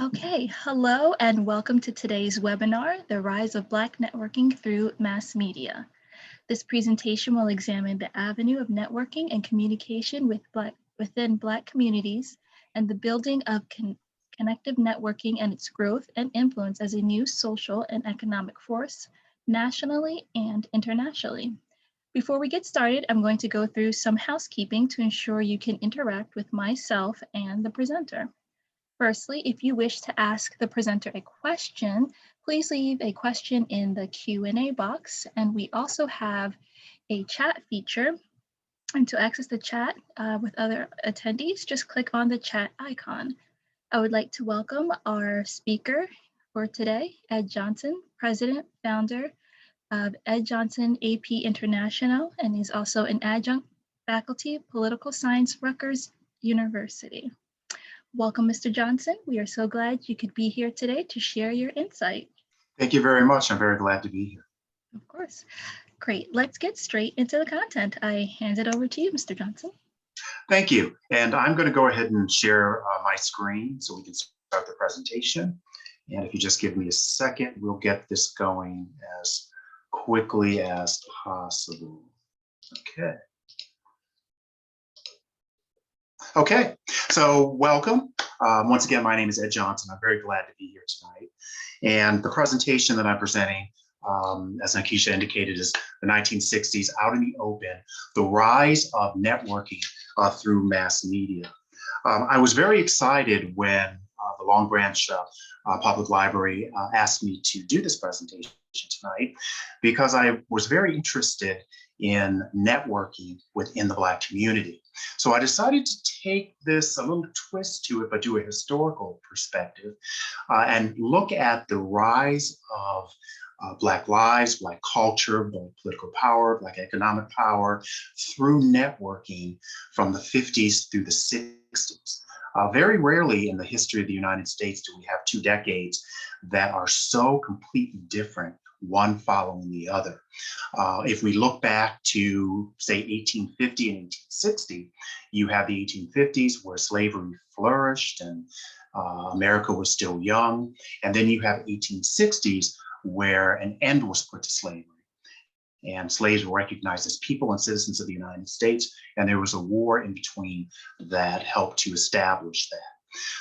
Okay, hello and welcome to today's webinar, The Rise of Black Networking Through Mass Media. This presentation will examine the avenue of networking and communication within Black communities and the building of connective networking and its growth and influence as a new social and economic force, nationally and internationally. Before we get started, I'm going to go through some housekeeping to ensure you can interact with myself and the presenter. Firstly, if you wish to ask the presenter a question, please leave a question in the Q&A box. And we also have a chat feature. And to access the chat with other attendees, just click on the chat icon. I would like to welcome our speaker for today, Ed Johnson, President, Founder of Ed JohnsonAP International, and he's also an adjunct faculty of political science, Rutgers University. Welcome, Mr. Johnson. We are so glad you could be here today to share your insight. Thank you very much. I'm very glad to be here. Of course. Great. Let's get straight into the content. I hand it over to you, Mr. Johnson. Thank you. And I'm going to go ahead and share my screen so we can start the presentation. And if you just give me a second, we'll get this going as quickly as possible. Okay. Okay, so welcome. Once again, my name is Ed Johnson. I'm very glad to be here tonight. And the presentation that I'm presenting, as Nikisha indicated, is the 1960s out in the open, the rise of networking through mass media. I was very excited when the Long Branch Public Library asked me to do this presentation tonight because I was very interested in networking within the Black community. So I decided to take this a little twist to it, but do a historical perspective and look at the rise of Black lives, Black culture, Black political power, Black economic power through networking from the 50s through the 60s. Very rarely in the history of the United States do we have two decades that are so completely different, one following the other. If we look back to, say, 1850 and 1860, you have the 1850s where slavery flourished and America was still young. And then you have 1860s where an end was put to slavery. And slaves were recognized as people and citizens of the United States. And there was a war in between that helped to establish that.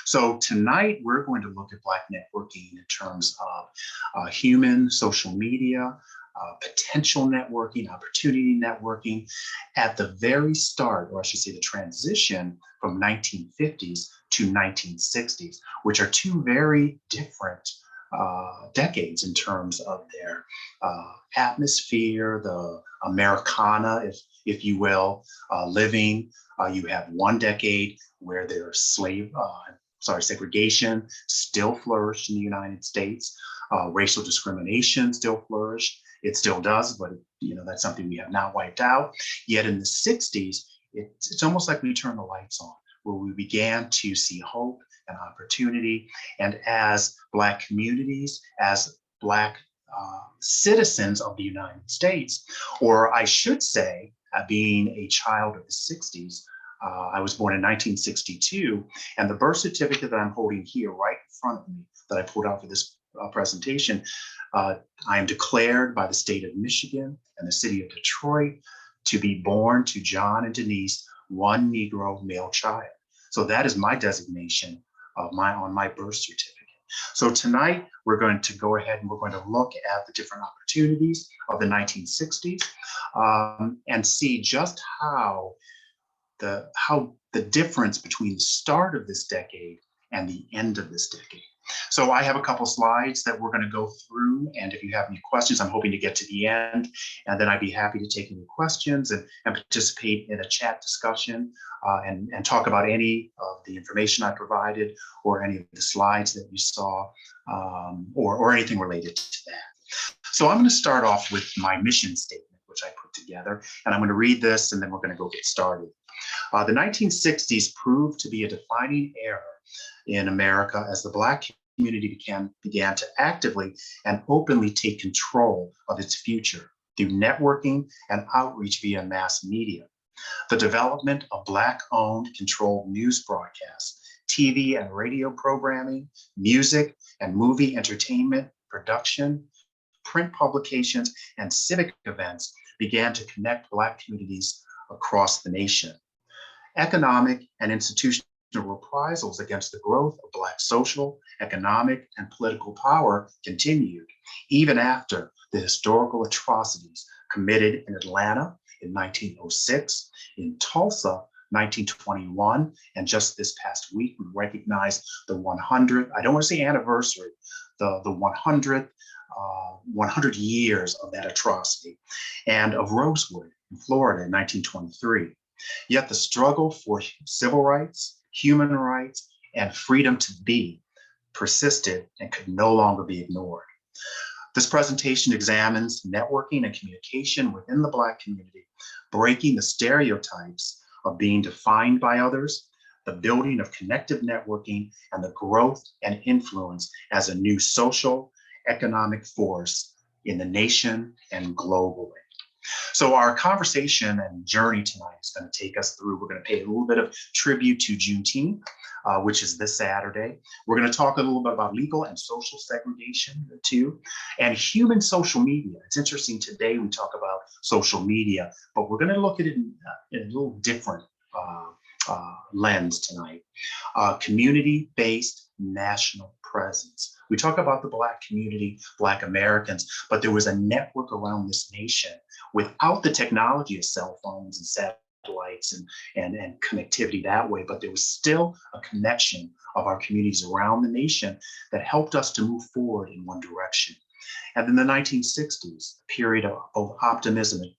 So tonight, we're going to look at Black networking in terms of human social media, potential networking, opportunity networking at the very start, or I should say the transition from 1950s to 1960s, which are two very different decades in terms of their atmosphere, the Americana, if you will, living. You have one decade where there's segregation still flourished in the United States. Racial discrimination still flourished. It still does, but that's something we have not wiped out. Yet in the 60s, it's almost like we turned the lights on, where we began to see hope and opportunity. And as Black communities, as Black citizens of the United States, or I should say, being a child of the 60s, I was born in 1962, and the birth certificate that I'm holding here right in front of me that I pulled out for this presentation, I am declared by the state of Michigan and the city of Detroit to be born to John and Denise, one Negro male child. So that is my designation on my birth certificate. So tonight we're going to go ahead and we're going to look at the different opportunities of the 1960s and see just how the difference between the start of this decade and the end of this decade. So I have a couple slides that we're going to go through, and if you have any questions, I'm hoping to get to the end, and then I'd be happy to take any questions and participate in a chat discussion and talk about any of the information I provided or any of the slides that you saw or anything related to that. So I'm going to start off with my mission statement, which I put together, and I'm going to read this and then we're going to go get started. The 1960s proved to be a defining era in America as the Black community began to actively and openly take control of its future through networking and outreach via mass media. The development of Black-owned controlled news broadcasts, TV and radio programming, music and movie entertainment, production, print publications, and civic events began to connect Black communities across the nation. Economic and institutional reprisals against the growth of Black social, economic, and political power continued, even after the historical atrocities committed in Atlanta in 1906, in Tulsa, 1921, and just this past week, we recognized the 100th, I don't want to say anniversary, the 100th 100 years of that atrocity, and of Rosewood in Florida in 1923. Yet the struggle for civil rights, human rights, and freedom to be persisted and could no longer be ignored. This presentation examines networking and communication within the Black community, breaking the stereotypes of being defined by others, the building of connective networking, and the growth and influence as a new social, economic force in the nation and globally. So our conversation and journey tonight is going to take us through, we're going to pay a little bit of tribute to Juneteenth, which is this Saturday. We're going to talk a little bit about legal and social segregation too, and human social media. It's interesting, today we talk about social media, but we're going to look at it in a little different lens tonight. Community-based national presence. We talk about the Black community, Black Americans, but there was a network around this nation without the technology of cell phones and satellites and connectivity that way, but there was still a connection of our communities around the nation that helped us to move forward in one direction. And then the 1960s, a period of both optimism and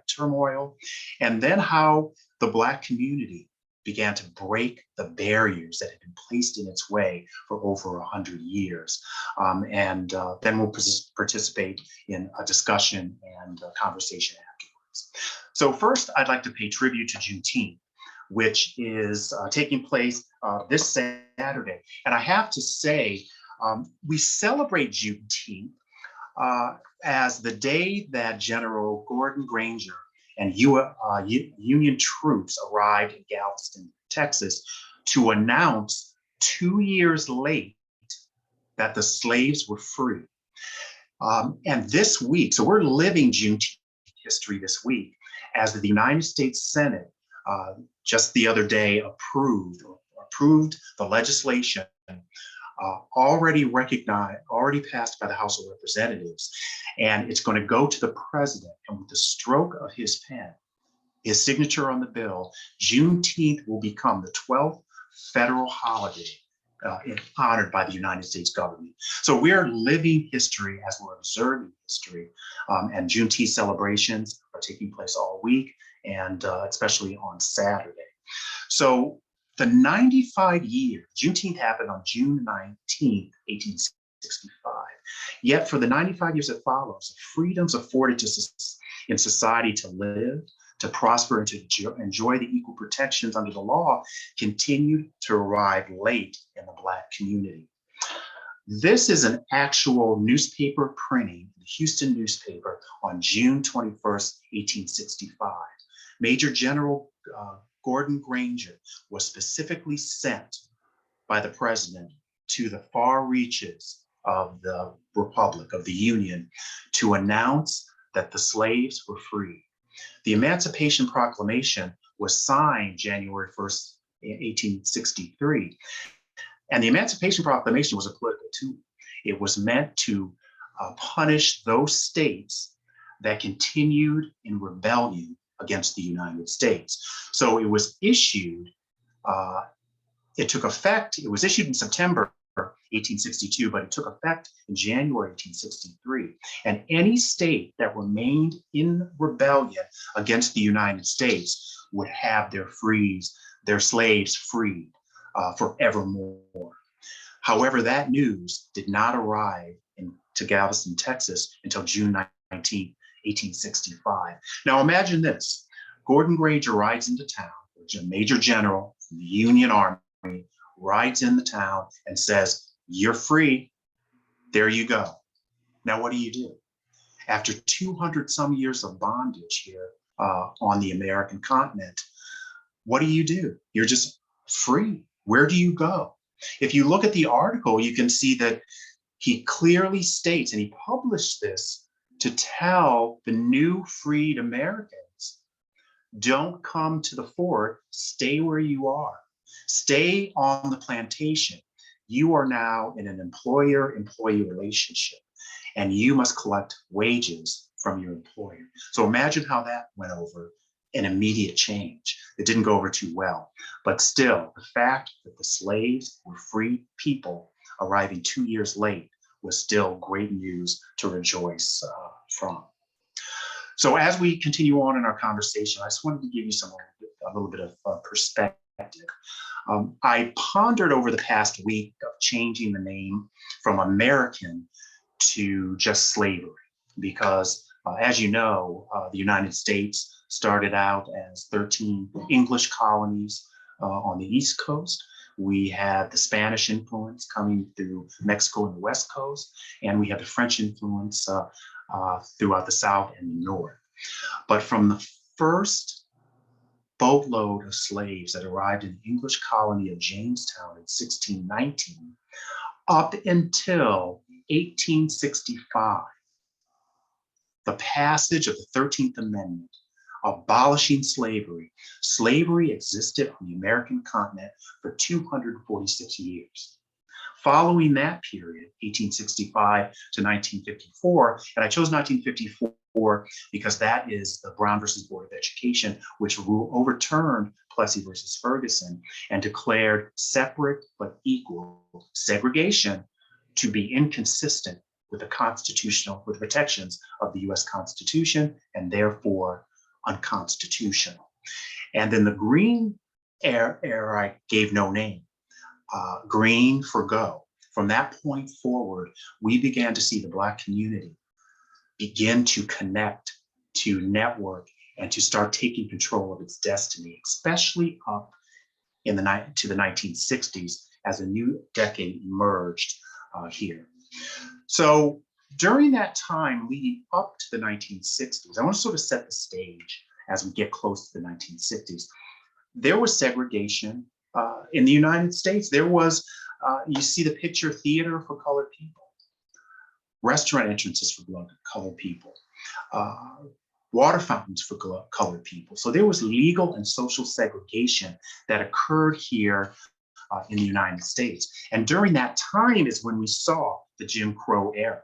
turmoil, and then how the Black community began to break the barriers that had been placed in its way for over 100 years. Then we'll participate in a discussion and a conversation afterwards. So first, I'd like to pay tribute to Juneteenth, which is taking place this Saturday. And I have to say, we celebrate Juneteenth as the day that General Gordon Granger and Union troops arrived in Galveston, Texas, to announce 2 years late that the slaves were free. And this week, so we're living Juneteenth history this week, as the United States Senate just the other day approved the legislation already passed by the House of Representatives, and it's going to go to the president. And with the stroke of his pen, his signature on the bill, Juneteenth will become the 12th federal holiday honored by the United States government. So we're living history as we're observing history, and Juneteenth celebrations are taking place all week, and especially on Saturday. So the 95 years, Juneteenth happened on June 19th, 1865. Yet for the 95 years that follows, the freedoms afforded in society to live, to prosper, and to enjoy the equal protections under the law continued to arrive late in the Black community. This is an actual newspaper printing, the Houston newspaper, on June 21st, 1865. Major General Gordon Granger was specifically sent by the president to the far reaches of the Republic, of the Union, to announce that the slaves were free. The Emancipation Proclamation was signed January 1st, 1863. And the Emancipation Proclamation was a political tool. It was meant to punish those states that continued in rebellion against the United States. So it was issued, it took effect, it was issued in September 1862, but it took effect in January 1863. And any state that remained in rebellion against the United States would have their slaves freed forevermore. However, that news did not arrive to Galveston, Texas until June 19th, 1865. Now imagine this: Gordon Granger rides into town, a major general from the Union Army, rides in the town and says, "You're free, there you go." Now what do? After 200 some years of bondage here on the American continent, what do? You're just free. Where do you go? If you look at the article, you can see that he clearly states, and he published this to tell the new freed Americans, don't come to the fort, stay where you are. Stay on the plantation. You are now in an employer-employee relationship, and you must collect wages from your employer. So imagine how that went over, an immediate change. It didn't go over too well, but still, the fact that the slaves were free people arriving 2 years late was still great news to rejoice from. So as we continue on in our conversation, I just wanted to give you a little bit of perspective. I pondered over the past week of changing the name from American to just slavery, because as you know, the United States started out as 13 English colonies on the East Coast. We had the Spanish influence coming through Mexico and the West Coast, and we had the French influence throughout the South and the North. But from the first boatload of slaves that arrived in the English colony of Jamestown in 1619, up until 1865, the passage of the 13th Amendment abolishing slavery. Slavery existed on the American continent for 246 years. Following that period, 1865 to 1954, and I chose 1954 because that is the Brown versus Board of Education, which overturned Plessy versus Ferguson and declared separate but equal segregation to be inconsistent with the protections of the US Constitution, and therefore unconstitutional. And then the green era I gave no name. Green for go. From that point forward, we began to see the Black community begin to connect, to network, and to start taking control of its destiny, especially up to the 1960s as a new decade emerged here. So during that time leading up to the 1960s, I want to sort of set the stage as we get close to the 1960s. There was segregation in the United States. There was, you see the picture, theater for colored people, restaurant entrances for colored people, water fountains for colored people. So there was legal and social segregation that occurred here in the United States. And during that time is when we saw the Jim Crow era,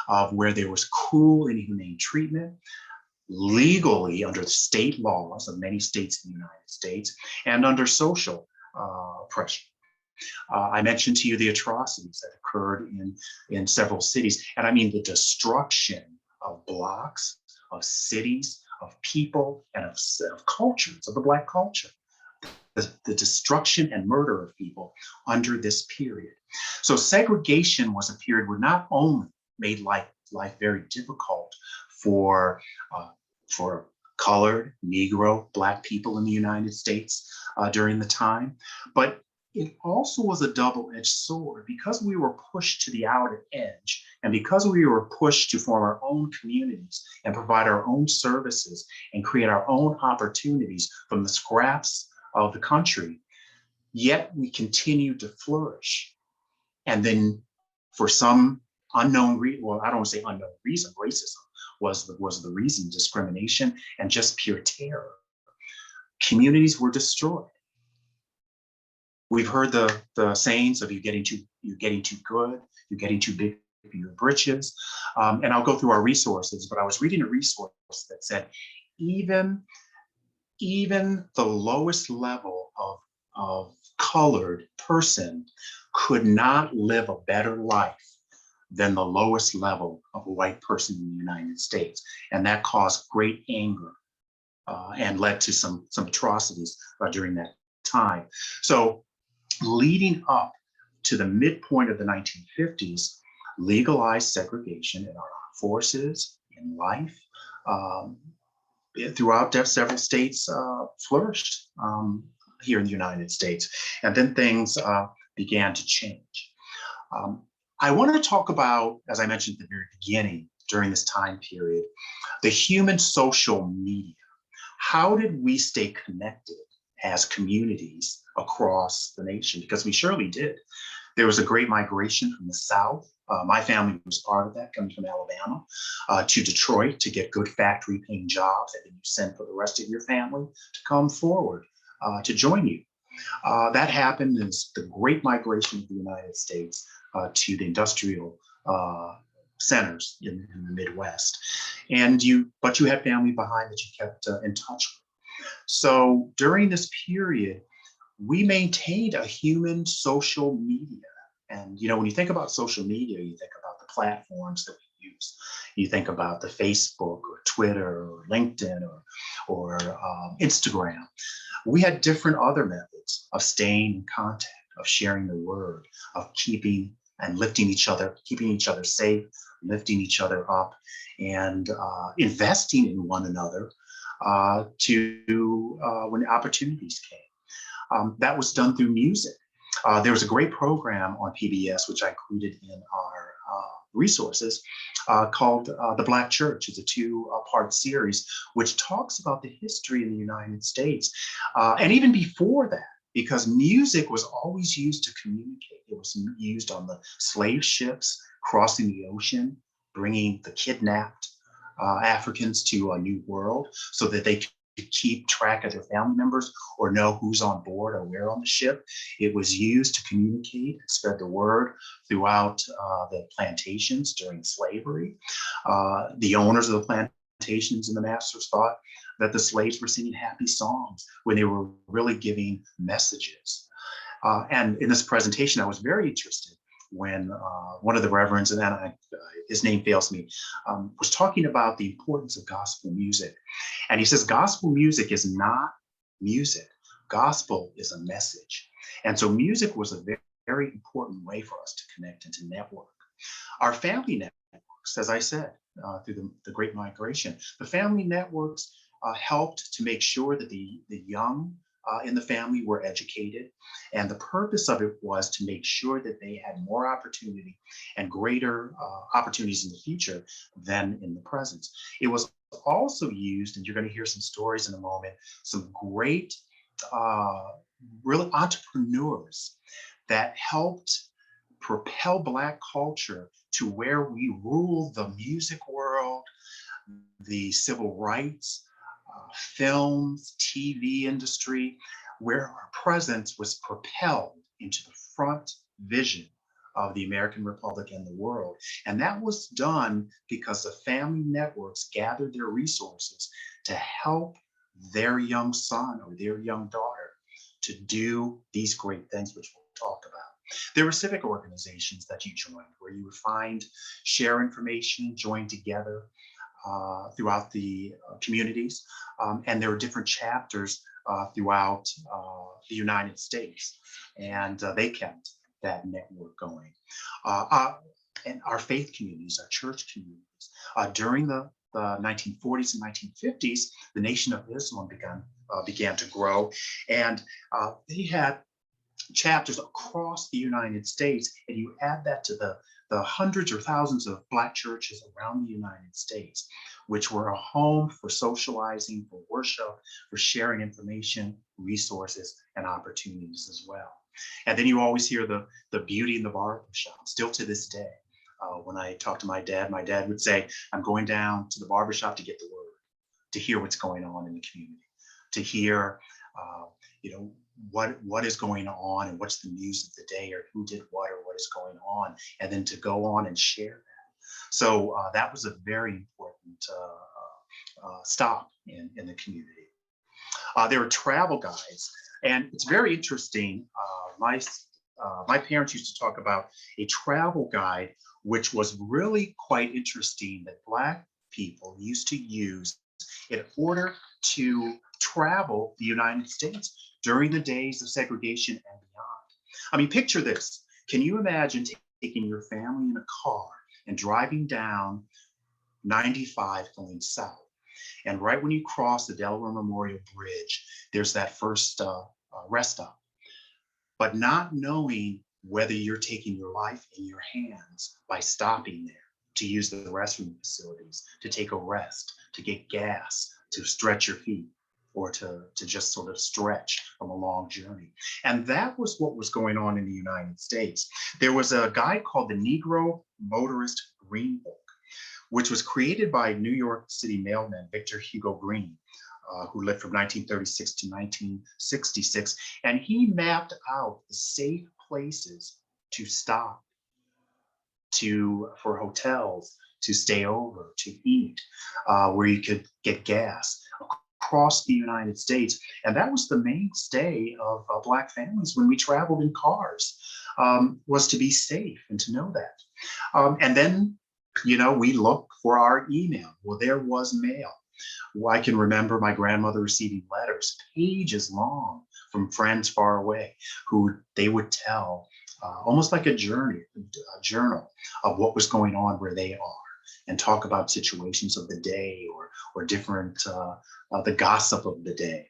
of where there was cruel and inhumane treatment, legally under the state laws of many states in the United States, and under social pressure. I mentioned to you the atrocities that occurred in several cities, and I mean the destruction of blocks, of cities, of people, and of cultures, of the Black culture. The destruction and murder of people under this period. So segregation was a period where not only made life very difficult for colored, Negro, Black people in the United States during the time, but it also was a double-edged sword because we were pushed to the outer edge, and because we were pushed to form our own communities and provide our own services and create our own opportunities from the scraps of the country, yet we continued to flourish. And then for some unknown reason, well, I don't want to say unknown reason, racism was the reason, discrimination and just pure terror. Communities were destroyed. We've heard the sayings of you're getting too good, you're getting too big for your britches. And I'll go through our resources, but I was reading a resource that said, even the lowest level of colored person could not live a better life than the lowest level of a white person in the United States. And that caused great anger and led to some atrocities during that time. So leading up to the midpoint of the 1950s, legalized segregation in our armed forces, in life, throughout several states flourished here in the United States. And then things began to change. I want to talk about, as I mentioned at the very beginning, during this time period, the human social media. How did we stay connected as communities across the nation, because we surely did. There was a great migration from the South. My family was part of that, coming from Alabama to Detroit to get good factory paying jobs that then you send for the rest of your family to come forward to join you. That happened as the great migration of the United States to the industrial centers in the Midwest. But you had family behind that you kept in touch with. So during this period, we maintained a human social media. And when you think about social media, you think about the platforms that we use. You think about the Facebook or Twitter or LinkedIn or Instagram. We had different other methods of staying in contact, of sharing the word, of keeping and lifting each other, keeping each other safe, lifting each other up, and investing in one another when opportunities came. That was done through music. There was a great program on PBS, which I included in our resources, called The Black Church. It's a two-part series, which talks about the history in the United States. And even before that, because music was always used to communicate. It was used on the slave ships crossing the ocean, bringing the kidnapped Africans to a new world so that they could keep track of their family members or know who's on board or where on the ship. It was used to communicate and spread the word throughout the plantations during slavery. The owners of the plantations and the masters thought that the slaves were singing happy songs when they were really giving messages. And in this presentation, I was very interested when one of the reverends, and then his name fails me, was talking about the importance of gospel music. And he says, gospel music is not music. Gospel is a message. And so music was a very, very important way for us to connect and to network. Our family networks, as I said, through the Great Migration, the family networks helped to make sure that the young in the family were educated. And the purpose of it was to make sure that they had more opportunity and greater opportunities in the future than in the present. It was also used, and you're going to hear some stories in a moment, some great, real entrepreneurs that helped propel Black culture to where we ruled the music world, the civil rights, films, TV industry, where our presence was propelled into the front vision of the American Republic and the world. And that was done because the family networks gathered their resources to help their young son or their young daughter to do these great things, which we'll talk about. There were civic organizations that you joined where you would share information, join together throughout the communities. And there were different chapters throughout the United States. And they kept that network going. And our faith communities, our church communities. During the 1940s and 1950s, the Nation of Islam began to grow. And they had chapters across the United States, and you add that to the hundreds or thousands of Black churches around the United States, which were a home for socializing, for worship, for sharing information, resources, and opportunities as well. And then you always hear the beauty in the barbershop, still to this day. When I talk to my dad would say, I'm going down to the barbershop to get the word, to hear what's going on in the community, to hear, what is going on and what's the news of the day or who did what or what is going on, and then to go on and share that. So that was a very important stop in the community. There were travel guides, and it's very interesting. My parents used to talk about a travel guide, which was really quite interesting, that Black people used to use in order to travel the United States during the days of segregation and beyond. I mean, picture this. Can you imagine taking your family in a car and driving down 95 going south? And right when you cross the Delaware Memorial Bridge, there's that first rest stop. But not knowing whether you're taking your life in your hands by stopping there to use the restroom facilities, to take a rest, to get gas, to stretch your feet. or to just sort of stretch from a long journey. And that was what was going on in the United States. There was a guy called the Negro Motorist Green Book, which was created by New York City mailman Victor Hugo Green, who lived from 1936 to 1966. And he mapped out the safe places to stop, for hotels to stay over, to eat, where you could get gas across the United States. And that was the mainstay of Black families when we traveled in cars, was to be safe and to know that. And then, we look for our email. Well, there was mail. Well, I can remember my grandmother receiving letters, pages long, from friends far away, who they would tell, almost like a journal of what was going on where they are, and talk about situations of the day or different, the gossip of the day.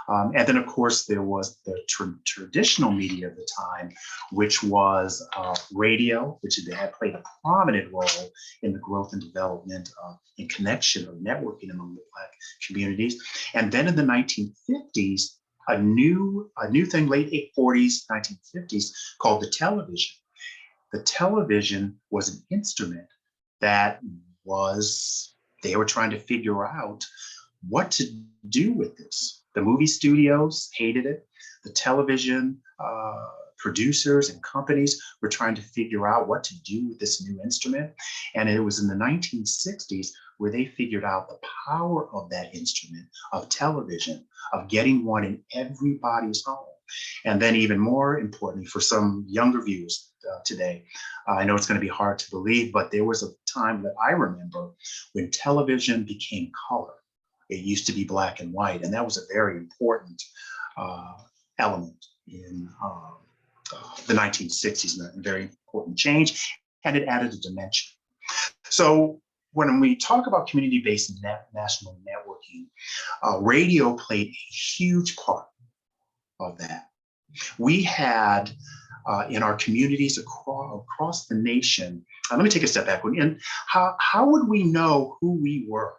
And then, of course, there was the traditional media of the time, which was radio, which had played a prominent role in the growth and development and connection of networking among the Black communities. And then in the 1950s, a new thing, late 40s, 1950s, called the television. The television was an instrument that they were trying to figure out what to do with this. The movie studios hated it. The television producers and companies were trying to figure out what to do with this new instrument. And it was in the 1960s where they figured out the power of that instrument, of television, of getting one in everybody's home. And then, even more importantly, for some younger viewers today, I know it's going to be hard to believe, but there was a time that I remember when television became color. It used to be black and white, and that was a very important element in the 1960s, and a very important change, and it added a dimension. So when we talk about community-based national networking, radio played a huge part of that. We had in our communities across the nation, let me take a step back. And how would we know who we were?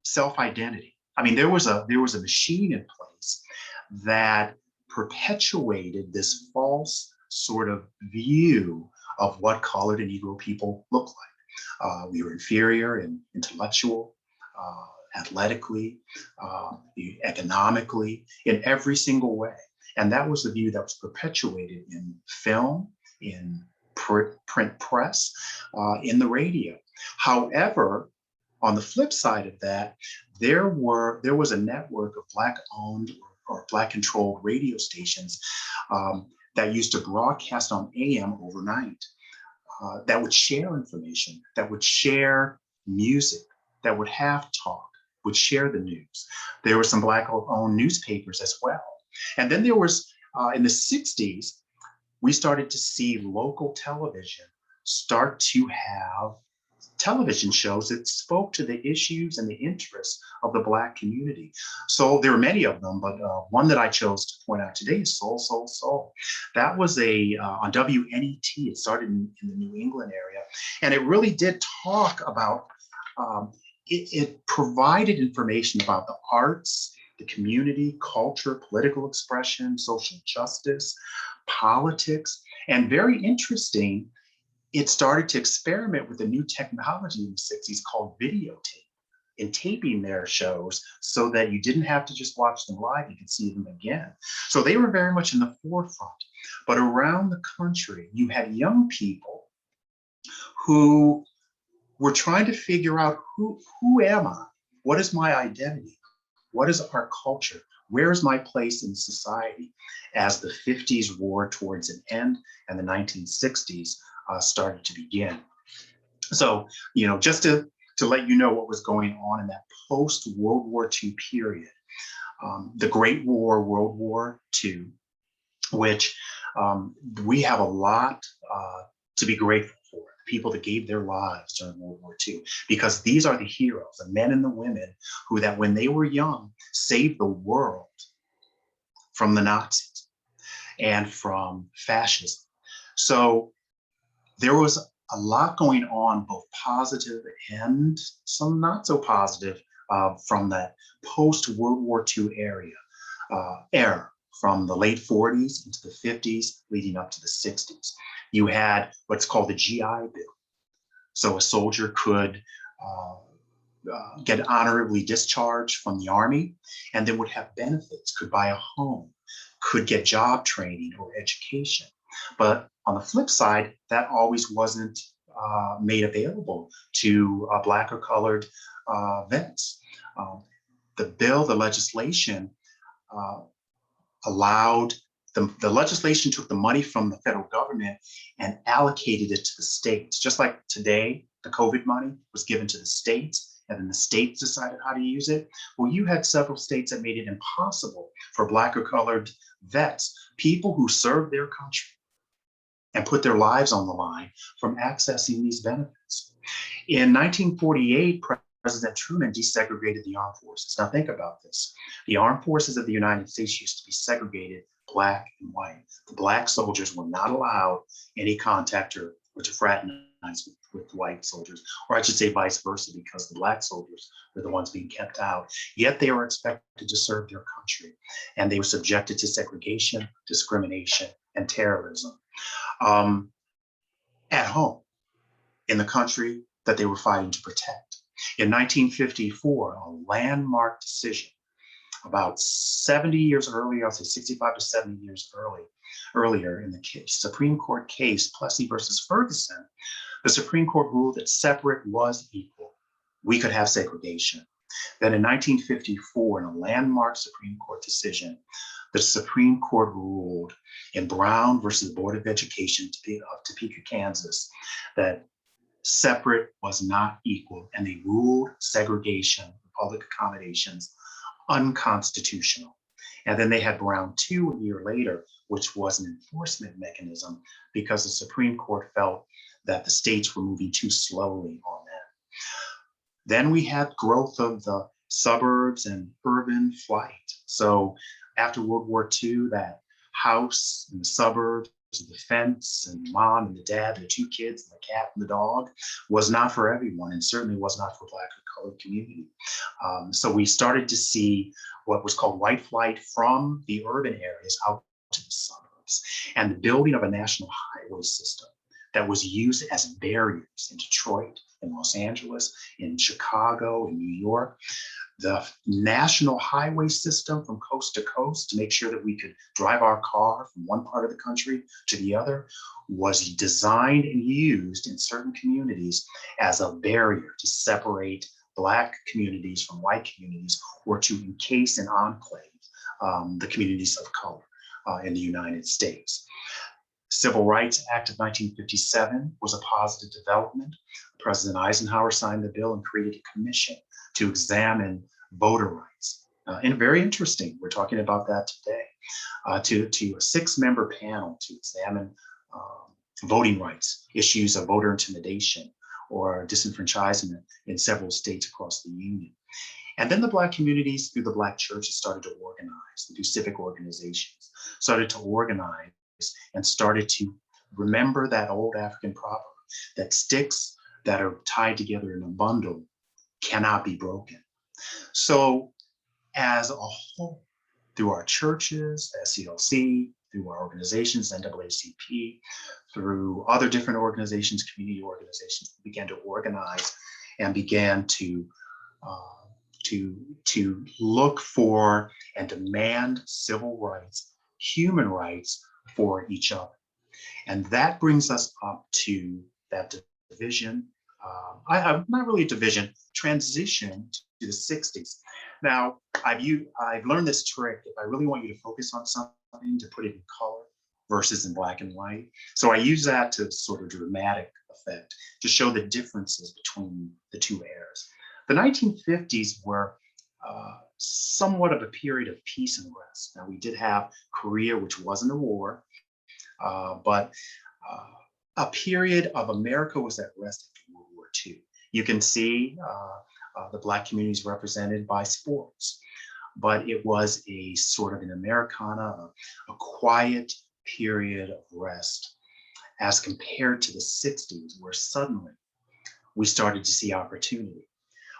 Self-identity. I mean, there was a machine in place that perpetuated this false sort of view of what colored and Negro people look like. We were inferior in intellectual, athletically, economically, in every single way. And that was the view that was perpetuated in film, in print press, in the radio. However, on the flip side of that, there was a network of Black-owned or Black-controlled radio stations that used to broadcast on AM overnight, that would share information, that would share music, that would have talk, would share the news. There were some Black-owned newspapers as well. And then there was, in the 60s, we started to see local television start to have television shows that spoke to the issues and the interests of the Black community. So there are many of them, but one that I chose to point out today is Soul, Soul, Soul. That was on WNET. It started in the New England area, and it really did talk about, it provided information about the arts, the community, culture, political expression, social justice, politics, and very interesting, it started to experiment with a new technology in the 60s called videotape, and taping their shows so that you didn't have to just watch them live, you could see them again. So they were very much in the forefront. But around the country, you had young people who were trying to figure out who am I? What is my identity? What is our culture? Where is my place in society? As the 50s wore towards an end and the 1960s started to begin. So, just to let you know what was going on in that post-World War II period, the Great War, World War II, which we have a lot to be grateful for, people that gave their lives during World War II, because these are the heroes, the men and the women who, that when they were young, saved the world from the Nazis and from fascism. So there was a lot going on, both positive and some not so positive, from that post-World War II era, from the late 40s into the 50s, leading up to the 60s. You had what's called the GI Bill. So a soldier could get honorably discharged from the Army and then would have benefits, could buy a home, could get job training or education. But on the flip side, that always wasn't made available to Black or colored vets. The legislation allowed the legislation took the money from the federal government and allocated it to the states. Just like today, the COVID money was given to the states, and then the states decided how to use it. Well, you had several states that made it impossible for Black or colored vets, people who served their country and put their lives on the line, from accessing these benefits. In 1948, President Truman desegregated the armed forces. Now think about this. The armed forces of the United States used to be segregated, Black and white. The Black soldiers were not allowed any contact or to fraternize with white soldiers, or I should say vice versa, because the Black soldiers were the ones being kept out. Yet they were expected to serve their country, and they were subjected to segregation, discrimination, and terrorism at home in the country that they were fighting to protect. In 1954, a landmark decision, about 70 years earlier, I'll say 65 to 70 years earlier in the Supreme Court case, Plessy versus Ferguson, the Supreme Court ruled that separate was equal. We could have segregation. Then in 1954, in a landmark Supreme Court decision, the Supreme Court ruled in Brown versus Board of Education of Topeka, Kansas, that separate was not equal, and they ruled segregation, public accommodations, unconstitutional. And then they had Brown 2 a year later, which was an enforcement mechanism because the Supreme Court felt that the states were moving too slowly on that. Then we had growth of the suburbs and urban flight. So after World War II, that house in the suburbs, the fence and mom and the dad, the 2 kids, and the cat and the dog was not for everyone, and certainly was not for Black or colored community. So we started to see what was called white flight from the urban areas out to the suburbs, and the building of a national highway system that was used as barriers in Detroit, in Los Angeles, in Chicago, in New York. The national highway system from coast to coast to make sure that we could drive our car from one part of the country to the other was designed and used in certain communities as a barrier to separate Black communities from white communities, or to encase and enclave the communities of color in the United States. Civil Rights Act of 1957 was a positive development. President Eisenhower signed the bill and created a commission to examine voter rights. And very interesting, we're talking about that today, to a 6-member panel to examine voting rights, issues of voter intimidation or disenfranchisement in several states across the Union. And then the Black communities, through the Black churches, started to organize, through civic organizations, started to organize and started to remember that old African proverb that sticks that are tied together in a bundle cannot be broken. So as a whole, through our churches, SCLC, through our organizations, NAACP, through other different organizations, community organizations, we began to organize and began to look for and demand civil rights, human rights for each other. And that brings us up to that division, not really a division, transition to the 60s. Now, I've learned this trick. If I really want you to focus on something, to put it in color versus in black and white. So I use that to sort of dramatic effect to show the differences between the 2 eras. The 1950s were somewhat of a period of peace and rest. Now, we did have Korea, which wasn't a war, but a period of America was at rest after World War II. You can see the Black communities represented by sports, but it was a sort of an Americana, a quiet period of rest, as compared to the 60s, where suddenly we started to see opportunity.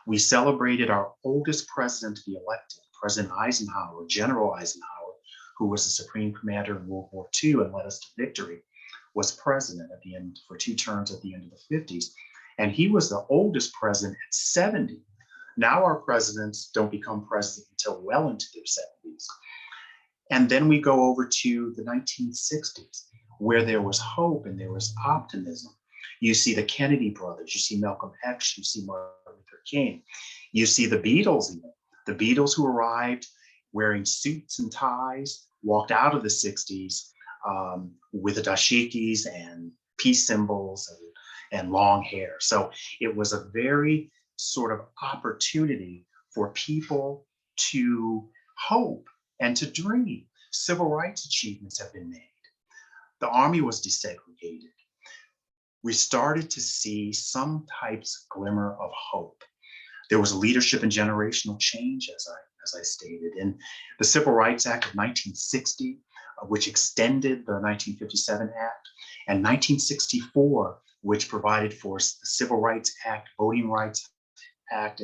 We celebrated our oldest president to be elected, President Eisenhower, General Eisenhower, who was the Supreme Commander in World War II and led us to victory, was president at the end for 2 terms at the end of the 50s. And he was the oldest president at 70. Now our presidents don't become president until well into their 70s. And then we go over to the 1960s, where there was hope and there was optimism. You see the Kennedy brothers, you see Malcolm X, you see Martin Luther King, you see the Beatles even. The Beatles who arrived wearing suits and ties, walked out of the 60s with the dashikis and peace symbols and long hair. So it was a very sort of opportunity for people to hope and to dream. Civil rights achievements have been made. The Army was desegregated. We started to see some types of glimmer of hope. There was leadership and generational change, as I stated, in the Civil Rights Act of 1960, which extended the 1957 Act, and 1964, which provided for the Civil Rights Act, Voting Rights Act,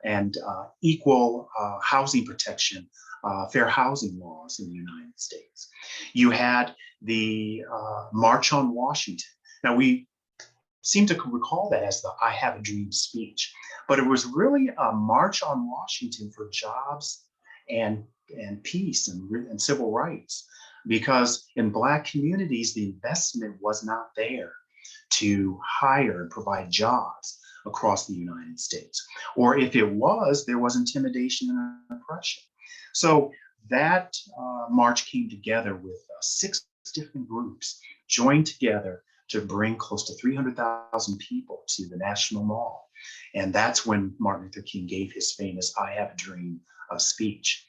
and equal housing protection, fair housing laws in the United States. You had the March on Washington. Now, we seem to recall that as the I Have a Dream speech, but it was really a march on Washington for jobs and peace and civil rights, because in Black communities, the investment was not there to hire and provide jobs across the United States. Or if it was, there was intimidation and oppression. So that march came together with 6 different groups joined together to bring close to 300,000 people to the National Mall. And that's when Martin Luther King gave his famous I Have a Dream speech.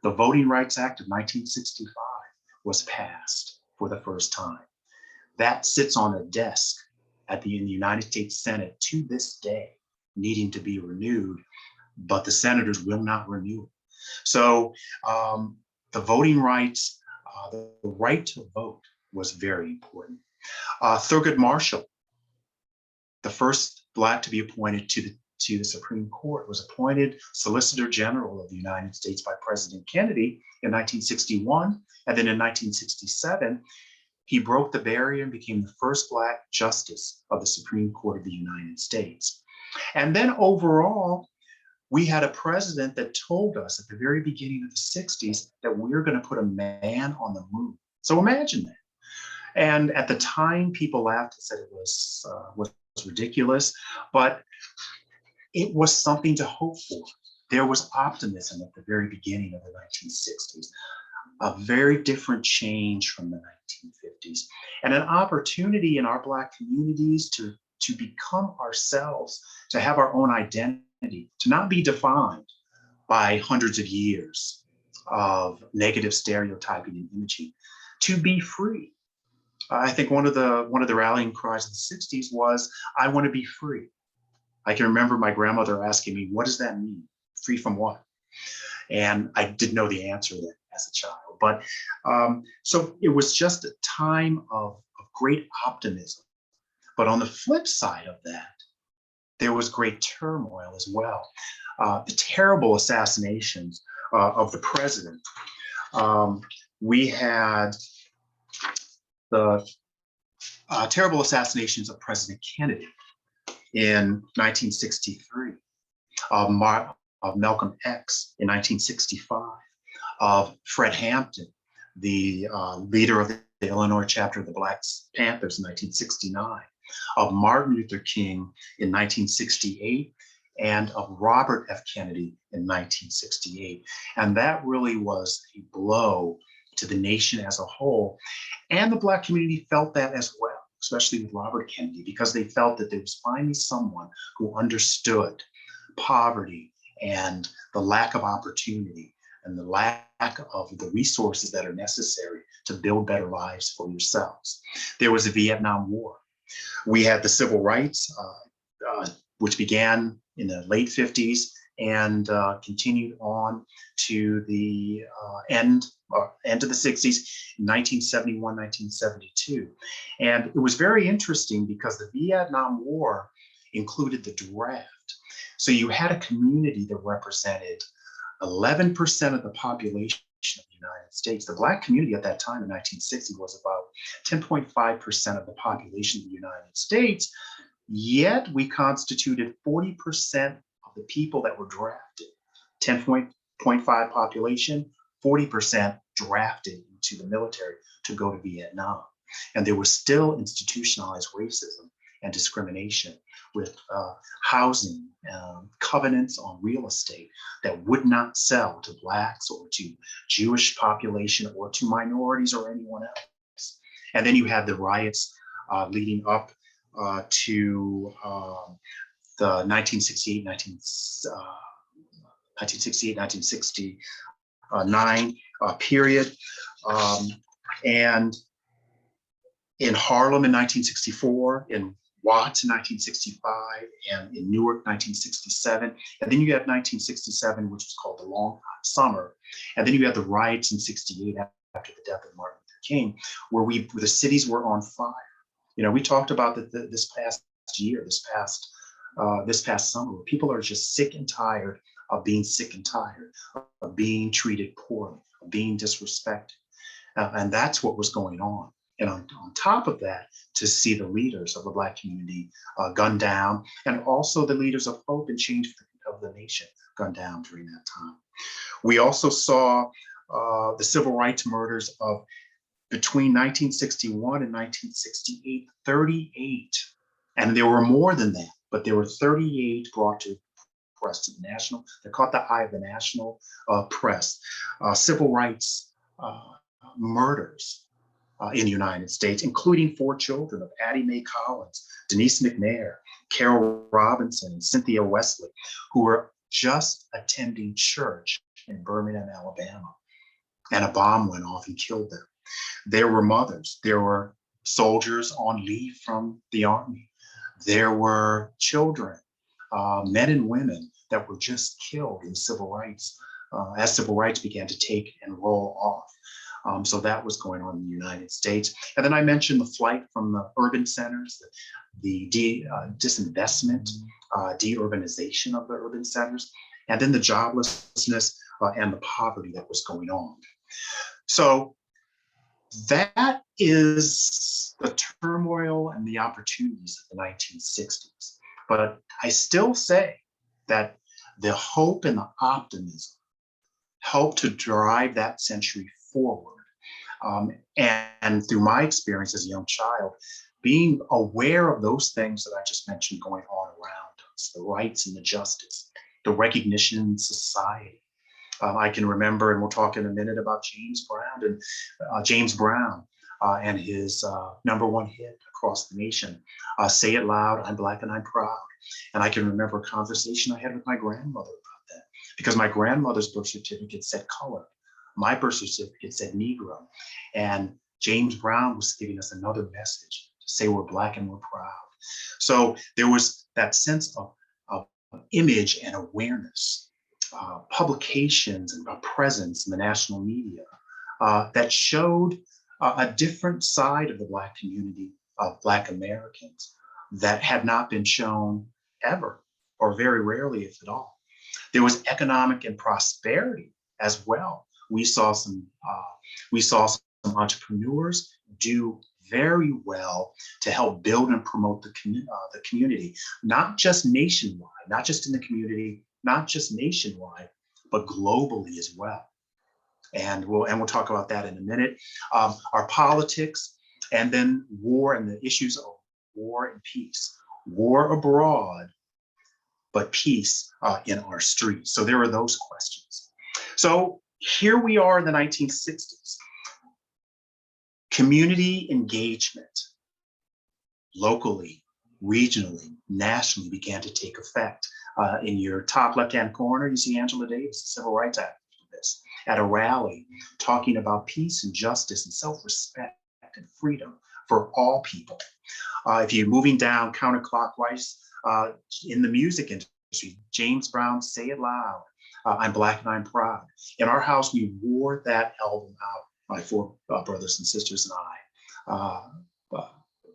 The Voting Rights Act of 1965 was passed for the first time. That sits on a desk in the United States Senate to this day, needing to be renewed, but the senators will not renew it. So the voting rights, the right to vote was very important. Thurgood Marshall, the first Black to be appointed to the Supreme Court, was appointed Solicitor General of the United States by President Kennedy in 1961. And then in 1967, he broke the barrier and became the first Black justice of the Supreme Court of the United States. And then overall, we had a president that told us at the very beginning of the 60s that we're going to put a man on the moon. So imagine that. And at the time, people laughed and said it was ridiculous, but it was something to hope for. There was optimism at the very beginning of the 1960s, a very different change from the 1950s, and an opportunity in our Black communities to become ourselves, to have our own identity, to not be defined by hundreds of years of negative stereotyping and imaging, to be free. I think one of the rallying cries of the 60s was, I want to be free. I can remember my grandmother asking me, what does that mean? Free from what? And I didn't know the answer to that as a child. But so it was just a time of great optimism. But on the flip side of that, there was great turmoil as well. The terrible assassinations of the president. We had the terrible assassinations of President Kennedy in 1963, of Malcolm X in 1965, of Fred Hampton, the leader of the Illinois chapter of the Black Panthers in 1969, of Martin Luther King in 1968, and of Robert F. Kennedy in 1968. And that really was a blow to the nation as a whole. And the Black community felt that as well, especially with Robert Kennedy, because they felt that there was finally someone who understood poverty and the lack of opportunity and the lack of the resources that are necessary to build better lives for yourselves. There was the Vietnam War. We had the civil rights, which began in the late 50s and continued on to the end of the 60s, 1971, 1972. And it was very interesting because the Vietnam War included the draft. So you had a community that represented 11% of the population of the United States. The Black community at that time in 1960 was about 10.5% of the population of the United States, yet we constituted 40% of the people that were drafted. 10.5 population, 40% drafted into the military to go to Vietnam. And there was still institutionalized racism and discrimination with housing, covenants on real estate that would not sell to Blacks or to Jewish population or to minorities or anyone else. And then you had the riots leading up to the 1969 period. And in Harlem in 1964, in Watts in 1965, and in Newark 1967. And then you have 1967, which was called the Long Hot Summer. And then you have the riots in 68 after the death of Martin Luther King, where the cities were on fire. You know, we talked about this past year, this past summer, where people are just sick and tired of being sick and tired, of being treated poorly, of being disrespected. And that's what was going on. And on top of that, to see the leaders of the Black community gunned down, and also the leaders of hope and change of the nation gunned down during that time. We also saw the civil rights murders of between 1961 and 1968, 38. And there were more than that, but there were 38 brought to press, to the national, that caught the eye of the national press. Civil rights murders in the United States, including 4 children of Addie Mae Collins, Denise McNair, Carol Robinson, and Cynthia Wesley, who were just attending church in Birmingham, Alabama, and a bomb went off and killed them. There were mothers, there were soldiers on leave from the Army, there were children, men and women that were just killed in civil rights as civil rights began to take and roll off. So that was going on in the United States. And then I mentioned the flight from the urban centers, the disinvestment, deurbanization of the urban centers, and then the joblessness and the poverty that was going on. So that is the turmoil and the opportunities of the 1960s. But I still say that the hope and the optimism helped to drive that century forward. And through my experience as a young child, being aware of those things that I just mentioned going on around us, the rights and the justice, the recognition in society. I can remember, and we'll talk in a minute about James Brown and his #1 hit across the nation, Say It Loud, I'm Black and I'm Proud. And I can remember a conversation I had with my grandmother about that, because my grandmother's birth certificate said color. My birth certificate said Negro. And James Brown was giving us another message to say we're Black and we're proud. So there was that sense of image and awareness, publications and a presence in the national media that showed a different side of the Black community, of Black Americans, that had not been shown ever, or very rarely, if at all. There was economic and prosperity as well. We saw some entrepreneurs do very well to help build and promote the community, not just nationwide, not just in the community, not just nationwide, but globally as well. And we'll talk about that in a minute. Our politics, and then war and the issues of war and peace. War abroad, but peace in our streets. So there are those questions. So here we are in the 1960s. Community engagement, locally, regionally, nationally, began to take effect. In your top left-hand corner, you see Angela Davis, a civil rights activist, at a rally talking about peace and justice and self-respect and freedom for all people. If you're moving down counterclockwise in the music industry, James Brown, Say It Loud, I'm Black and I'm Proud. In our house, we wore that album out, my 4 brothers and sisters and I,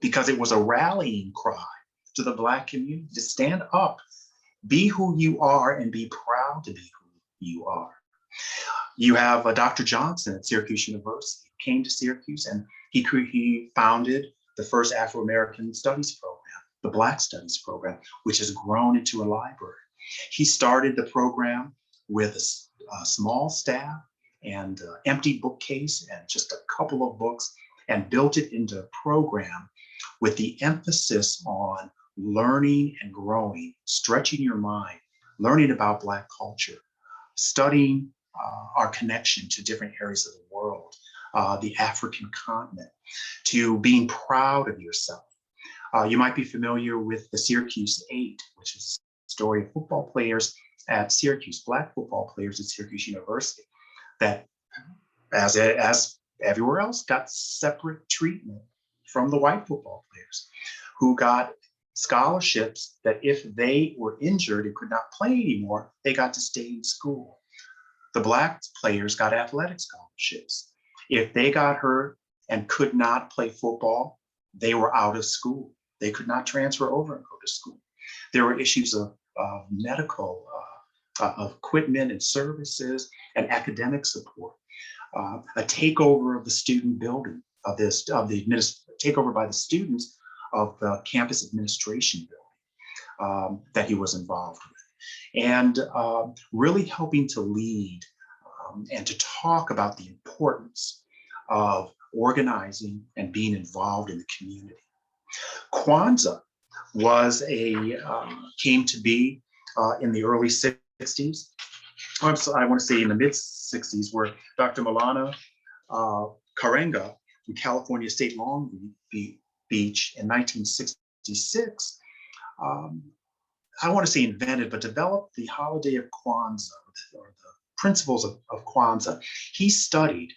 because it was a rallying cry to the Black community to stand up, Be who you are and be proud to be who you are. You have Dr. Johnson at Syracuse University, came to Syracuse, and he founded the first Afro-American Studies program, the Black Studies program, which has grown into a library. He started the program with a small staff and empty bookcase and just a couple of books, and built it into a program with the emphasis on learning and growing, stretching your mind, learning about Black culture, studying our connection to different areas of the world, the African continent, to being proud of yourself. You might be familiar with the Syracuse Eight, which is a story of football players at Syracuse, Black football players at Syracuse University, that, as everywhere else, got separate treatment from the white football players, who got scholarships that if they were injured and could not play anymore, they got to stay in school. The Black players got athletic scholarships. If they got hurt and could not play football, they were out of school. They could not transfer over and go to school. There were issues of medical, of equipment and services and academic support. A takeover of the student building, takeover by the students of the campus administration building that he was involved with. And really helping to lead and to talk about the importance of organizing and being involved in the community. Kwanzaa came to be in the early 60s. I want to say in the mid 60s, where Dr. Maulana Karenga from California State Long Beach in 1966, I want to say invented, but developed the holiday of Kwanzaa, or the principles of Kwanzaa. He studied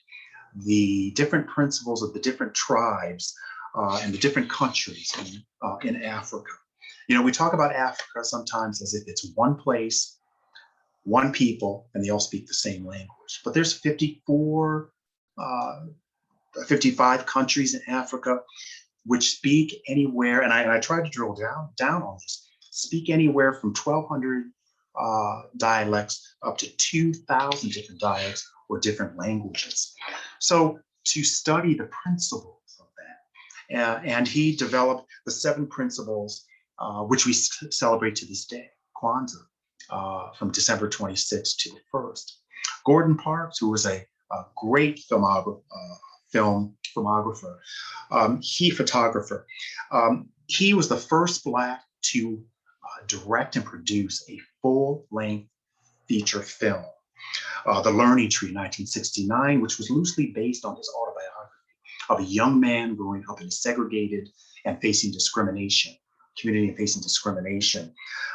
the different principles of the different tribes and the different countries in Africa. You know, we talk about Africa sometimes as if it's one place, one people, and they all speak the same language. But there's 55 countries in Africa which speak anywhere, and I tried to drill down on this, speak anywhere from 1,200 dialects up to 2,000 different dialects or different languages. So to study the principles of that, and he developed the 7 principles which we celebrate to this day, Kwanzaa, from December 26th to the 1st. Gordon Parks, who was a great photographer, he was the first Black to direct and produce a full-length feature film, The Learning Tree, 1969, which was loosely based on his autobiography of a young man growing up in a segregated and facing discrimination, community and facing discrimination.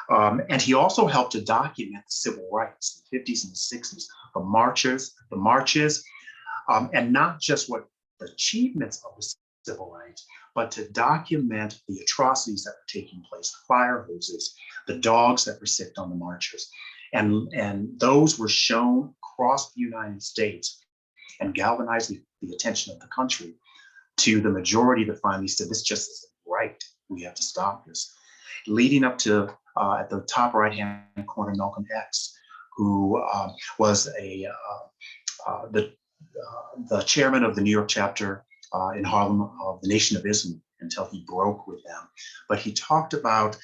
And he also helped to document the civil rights, the 50s and the 60s, the marches, and not just what the achievements of the civil rights, but to document the atrocities that were taking place, the fire hoses, the dogs that were sicked on the marchers. And those were shown across the United States and galvanized the attention of the country to the majority that finally said, this just isn't right. We have to stop this. Leading up to, at the top right-hand corner, Malcolm X, who was the chairman of the New York chapter in Harlem of the Nation of Islam until he broke with them. But he talked about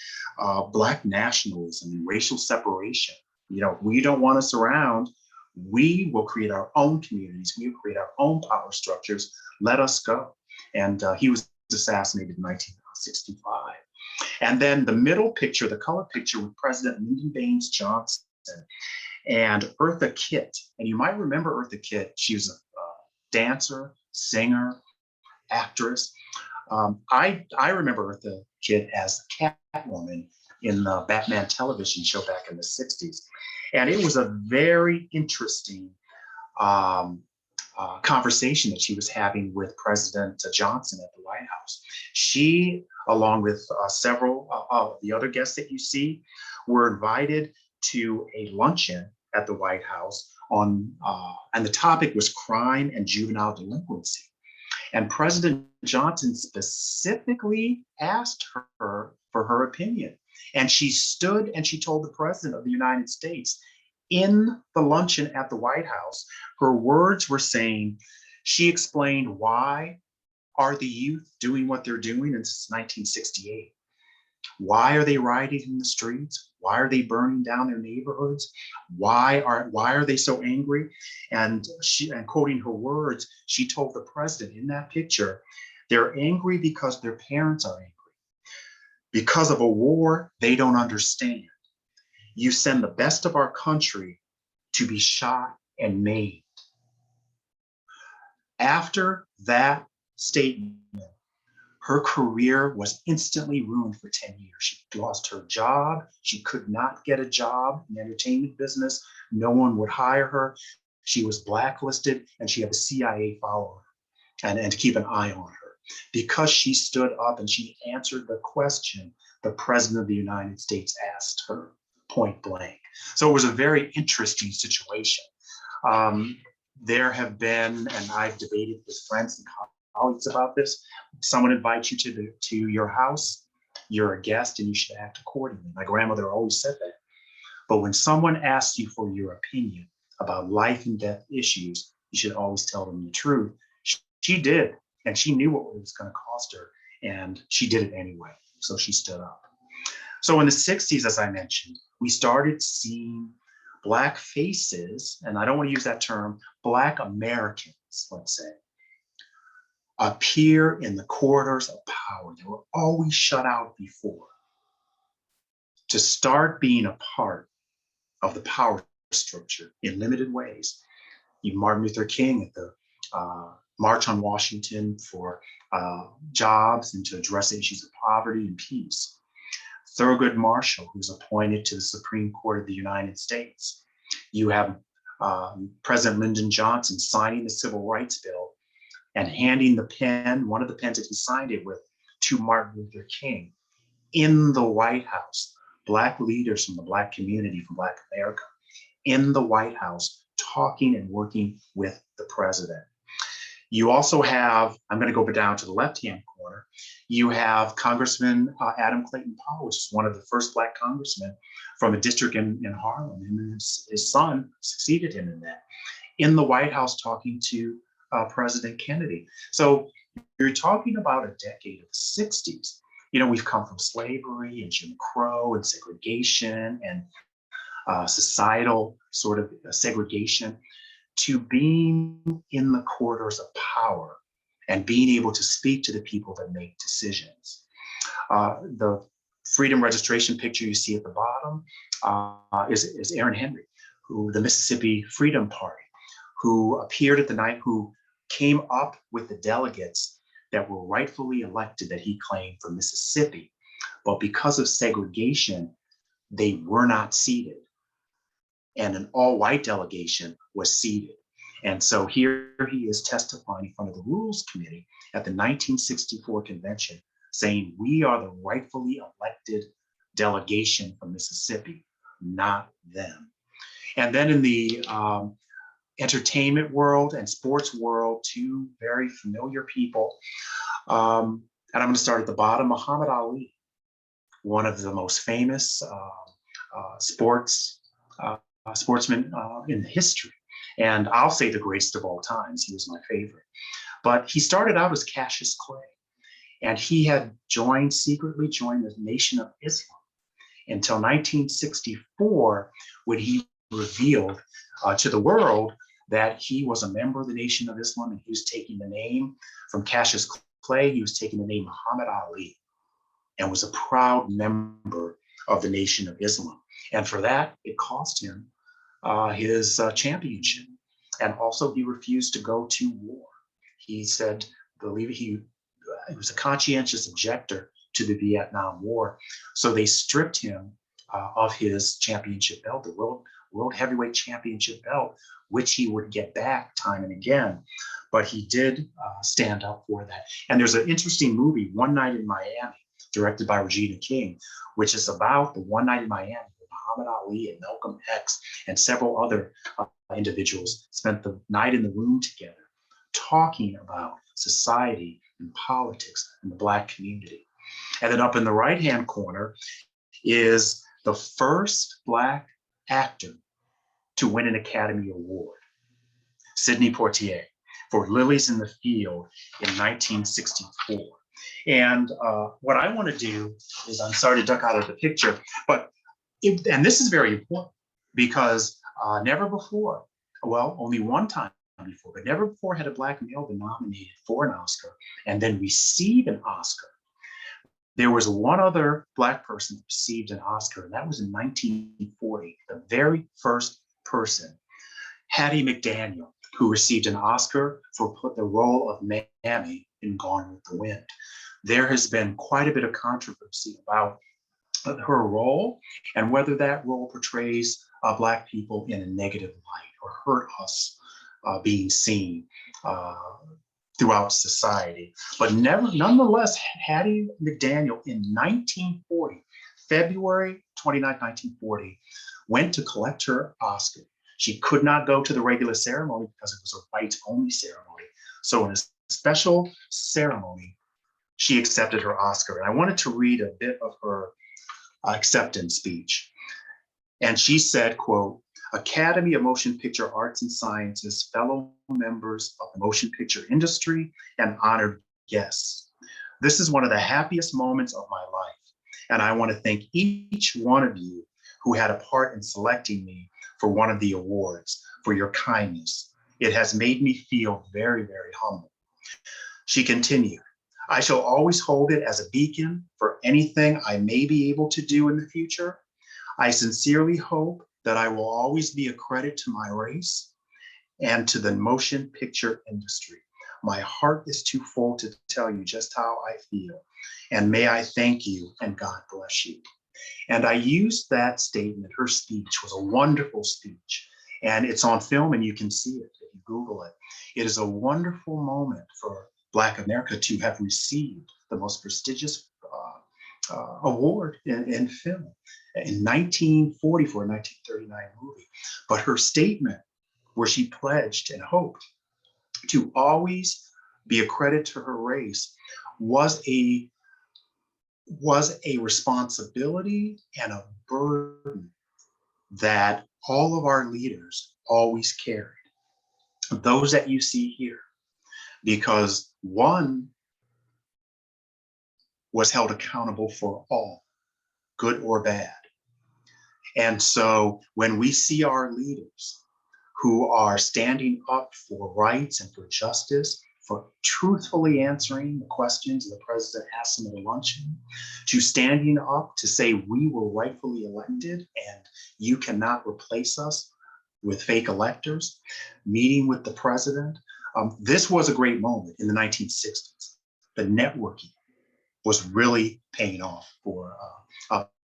Black nationalism and racial separation. You know, we don't want us around. We will create our own communities. We will create our own power structures. Let us go. And he was assassinated in 1965. And then the middle picture, the color picture, with President Lyndon Baines Johnson and Eartha Kitt. And you might remember Eartha Kitt. She was a dancer, singer, actress. I remember Eartha Kitt as Catwoman in the Batman television show back in the 60s. And it was a very interesting conversation that she was having with President Johnson at the White House. She, along with several of the other guests that you see, were invited to a luncheon at the White House and the topic was crime and juvenile delinquency. And President Johnson specifically asked her for for her opinion. And she stood and she told the President of the United States in the luncheon at the White House, her words were saying, she explained why are the youth doing what they're doing, and since 1968. Why are they rioting in the streets? Why are they burning down their neighborhoods? Why are they so angry? And quoting her words, she told the President in that picture, they're angry because their parents are angry. Because of a war they don't understand. You send the best of our country to be shot and maimed. After that statement, her career was instantly ruined for 10 years. She lost her job. She could not get a job in the entertainment business. No one would hire her. She was blacklisted, and she had the CIA follow her and to keep an eye on her because she stood up and she answered the question the President of the United States asked her point blank. So it was a very interesting situation. There have been, and I've debated with friends and colleagues about this, someone invites you to your house, you're a guest and you should act accordingly. My grandmother always said that. But when someone asks you for your opinion about life and death issues, you should always tell them the truth. She did, and she knew what it was going to cost her, and she did it anyway. So she stood up. So in the 60s, as I mentioned, we started seeing Black faces, and I don't want to use that term, Black Americans, let's say, appear in the corridors of power. They were always shut out before. To start being a part of the power structure in limited ways. Martin Luther King at the March on Washington for jobs and to address issues of poverty and peace. Thurgood Marshall, who's appointed to the Supreme Court of the United States. You have President Lyndon Johnson signing the Civil Rights Bill and handing the pen, one of the pens that he signed it with, to Martin Luther King. In the White House, Black leaders from the Black community, from Black America, in the White House, talking and working with the President. You also have, I'm going to go down to the left-hand corner, you have Congressman Adam Clayton Powell, which is one of the first Black congressmen from a district in Harlem, and his son succeeded him in that, in the White House talking to President Kennedy. So you're talking about a decade of the 60s. You know, we've come from slavery and Jim Crow and segregation and societal sort of segregation to being in the corridors of power and being able to speak to the people that make decisions. The freedom registration picture you see at the bottom is Aaron Henry, the Mississippi Freedom Party, who appeared at the night, who came up with the delegates that were rightfully elected that he claimed from Mississippi. But because of segregation, they were not seated. And an all-white delegation was seated. And so here he is testifying in front of the Rules Committee at the 1964 convention, saying, we are the rightfully elected delegation from Mississippi, not them. And then in the entertainment world and sports world, two very familiar people. And I'm going to start at the bottom. Muhammad Ali, one of the most famous sportsmen in history. And I'll say the greatest of all times. He was my favorite. But he started out as Cassius Clay. And he had secretly joined the Nation of Islam until 1964, when he revealed to the world that he was a member of the Nation of Islam, and he was taking the name from Cassius Clay. He was taking the name Muhammad Ali and was a proud member of the Nation of Islam. And for that, it cost him his championship. And also he refused to go to war. He said, he was a conscientious objector to the Vietnam War. So they stripped him of his championship belt, the World Heavyweight Championship belt, which he would get back time and again. But he did stand up for that. And there's an interesting movie, One Night in Miami, directed by Regina King, which is about the one night in Miami where Muhammad Ali and Malcolm X and several other individuals spent the night in the room together talking about society and politics and the Black community. And then up in the right-hand corner is the first Black actor to win an Academy Award, Sidney Poitier, for Lilies in the Field in 1964. And what I want to do is, I'm sorry to duck out of the picture, but and this is very important because never before, well, only one time before, but never before had a Black male been nominated for an Oscar and then receive an Oscar. There was one other Black person that received an Oscar, and that was in 1940, the very first person, Hattie McDaniel, who received an Oscar for the role of Mammy in Gone with the Wind. There has been quite a bit of controversy about her role and whether that role portrays Black people in a negative light or hurt us being seen throughout society. But nonetheless, Hattie McDaniel in 1940, February 29, 1940, went to collect her Oscar. She could not go to the regular ceremony because it was a whites-only ceremony. So in a special ceremony, she accepted her Oscar. And I wanted to read a bit of her acceptance speech. And she said, quote, "Academy of Motion Picture Arts and Sciences, fellow members of the motion picture industry, and honored guests. This is one of the happiest moments of my life. And I want to thank each one of you who had a part in selecting me for one of the awards, for your kindness. It has made me feel very, very humble." She continued, "I shall always hold it as a beacon for anything I may be able to do in the future. I sincerely hope that I will always be a credit to my race and to the motion picture industry. My heart is too full to tell you just how I feel. And may I thank you and God bless you." And I used that statement. Her speech was a wonderful speech. And it's on film and you can see it if you Google it. It is a wonderful moment for Black America to have received the most prestigious award in film in 1940 for a 1939 movie. But her statement, where she pledged and hoped to always be a credit to her race, was a responsibility and a burden that all of our leaders always carried. Those that you see here, because one was held accountable for all, good or bad. And so when we see our leaders who are standing up for rights and for justice, for truthfully answering the questions the president asked them at a luncheon, to standing up to say we were rightfully elected and you cannot replace us with fake electors, meeting with the president. This was a great moment in the 1960s. The networking was really paying off for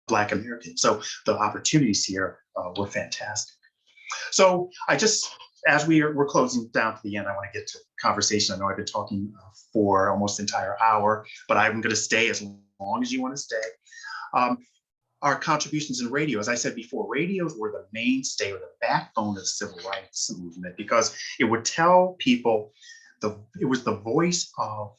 Black Americans. So the opportunities here were fantastic. So I just, as we're closing down to the end, I want to get to conversation. I know I've been talking for almost an entire hour, but I'm going to stay as long as you want to stay. Our contributions in radio, as I said before, radios were the mainstay or the backbone of the civil rights movement because it would tell people, it was the voice of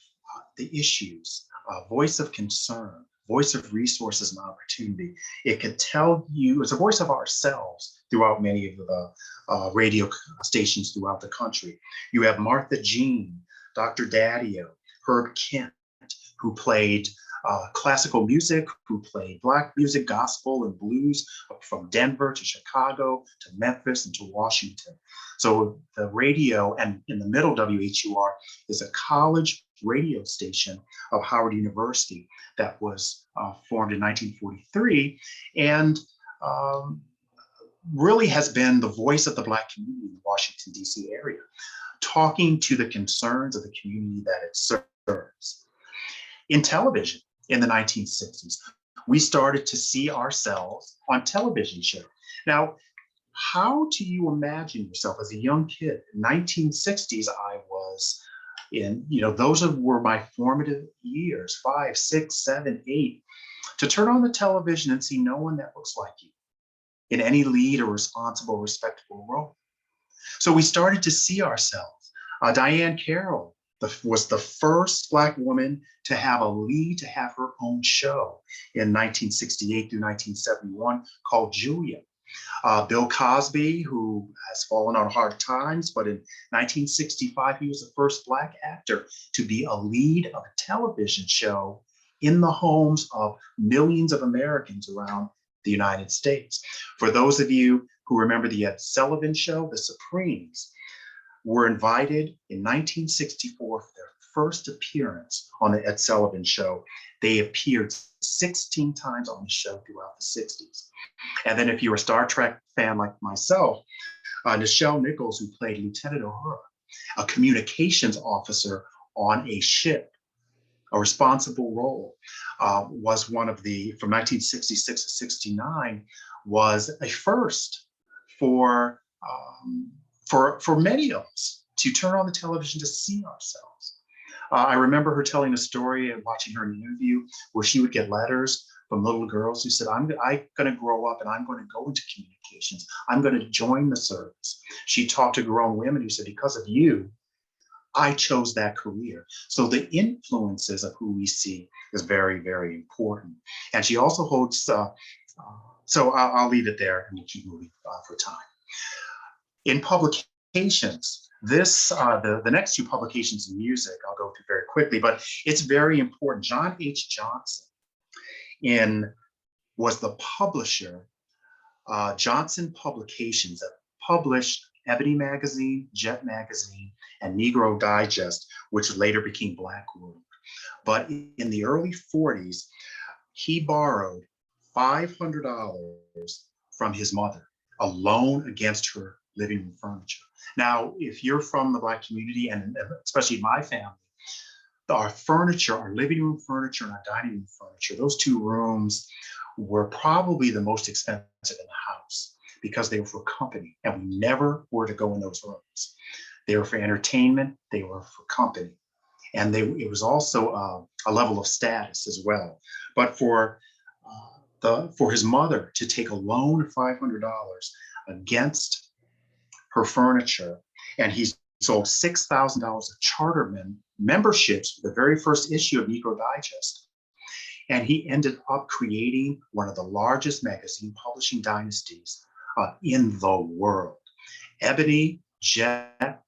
the issues, voice of concern, voice of resources and opportunity. It could tell you, it's a voice of ourselves throughout many of the radio stations throughout the country. You have Martha Jean, Dr. Daddio, Herb Kent, who played classical music, who played Black music, gospel, and blues from Denver to Chicago to Memphis and to Washington. So the radio, and in the middle, WHUR is a college radio station of Howard University that was formed in 1943 and really has been the voice of the Black community in the Washington, D.C. area, talking to the concerns of the community that it serves. In television in the 1960s, we started to see ourselves on television shows. Now, how do you imagine yourself as a young kid? In 1960s, I was in, those were my formative years, 5, 6, 7, 8, to turn on the television and see no one that looks like you in any lead or responsible, respectable role. So we started to see ourselves. Diane Carroll was the first Black woman to have a lead, to have her own show in 1968 through 1971 called Julia. Bill Cosby, who has fallen on hard times, but in 1965, he was the first Black actor to be a lead of a television show in the homes of millions of Americans around the United States. For those of you who remember the Ed Sullivan Show, the Supremes were invited in 1964 for their first appearance on the Ed Sullivan Show. They appeared 16 times on the show throughout the 60s. And then if you're a Star Trek fan like myself, Nichelle Nichols, who played Lieutenant Uhura, a communications officer on a ship, a responsible role, was one of the, from 1966 to 69, was a first for many of us to turn on the television to see ourselves. I remember her telling a story and watching her in an interview where she would get letters from little girls who said, I'm going to grow up and I'm going to go into communications. I'm going to join the service. She talked to grown women who said, because of you, I chose that career. So the influences of who we see is very, very important. And she also holds, so I'll leave it there and we'll keep moving for time. In publications, the next two publications in music, I'll go through very quickly, but it's very important. John H. Johnson was the publisher, Johnson Publications, that published Ebony Magazine, Jet Magazine, and Negro Digest, which later became Black World. But in the early 40s, he borrowed $500 from his mother, a loan against her living room furniture. Now, if you're from the Black community, and especially my family, our furniture, our living room furniture and our dining room furniture, those two rooms were probably the most expensive in the house because they were for company, and we never were to go in those rooms. They were for entertainment, they were for company. And it was also a level of status as well. But for his mother to take a loan of $500 against her furniture, and he sold $6,000 of charter memberships for the very first issue of Negro Digest. And he ended up creating one of the largest magazine publishing dynasties in the world. Ebony, Jet,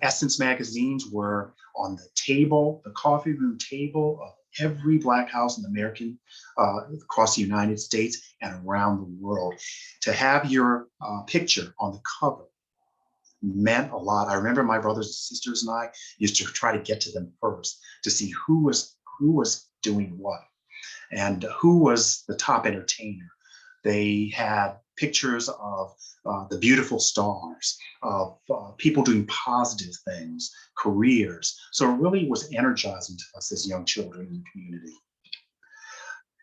Essence magazines were on the table, the coffee room table of every Black house in American, across the United States and around the world. To have your picture on the cover meant a lot. I remember my brothers and sisters and I used to try to get to them first to see who was doing what and who was the top entertainer. They had pictures of the beautiful stars, of people doing positive things, careers. So it really was energizing to us as young children in the community.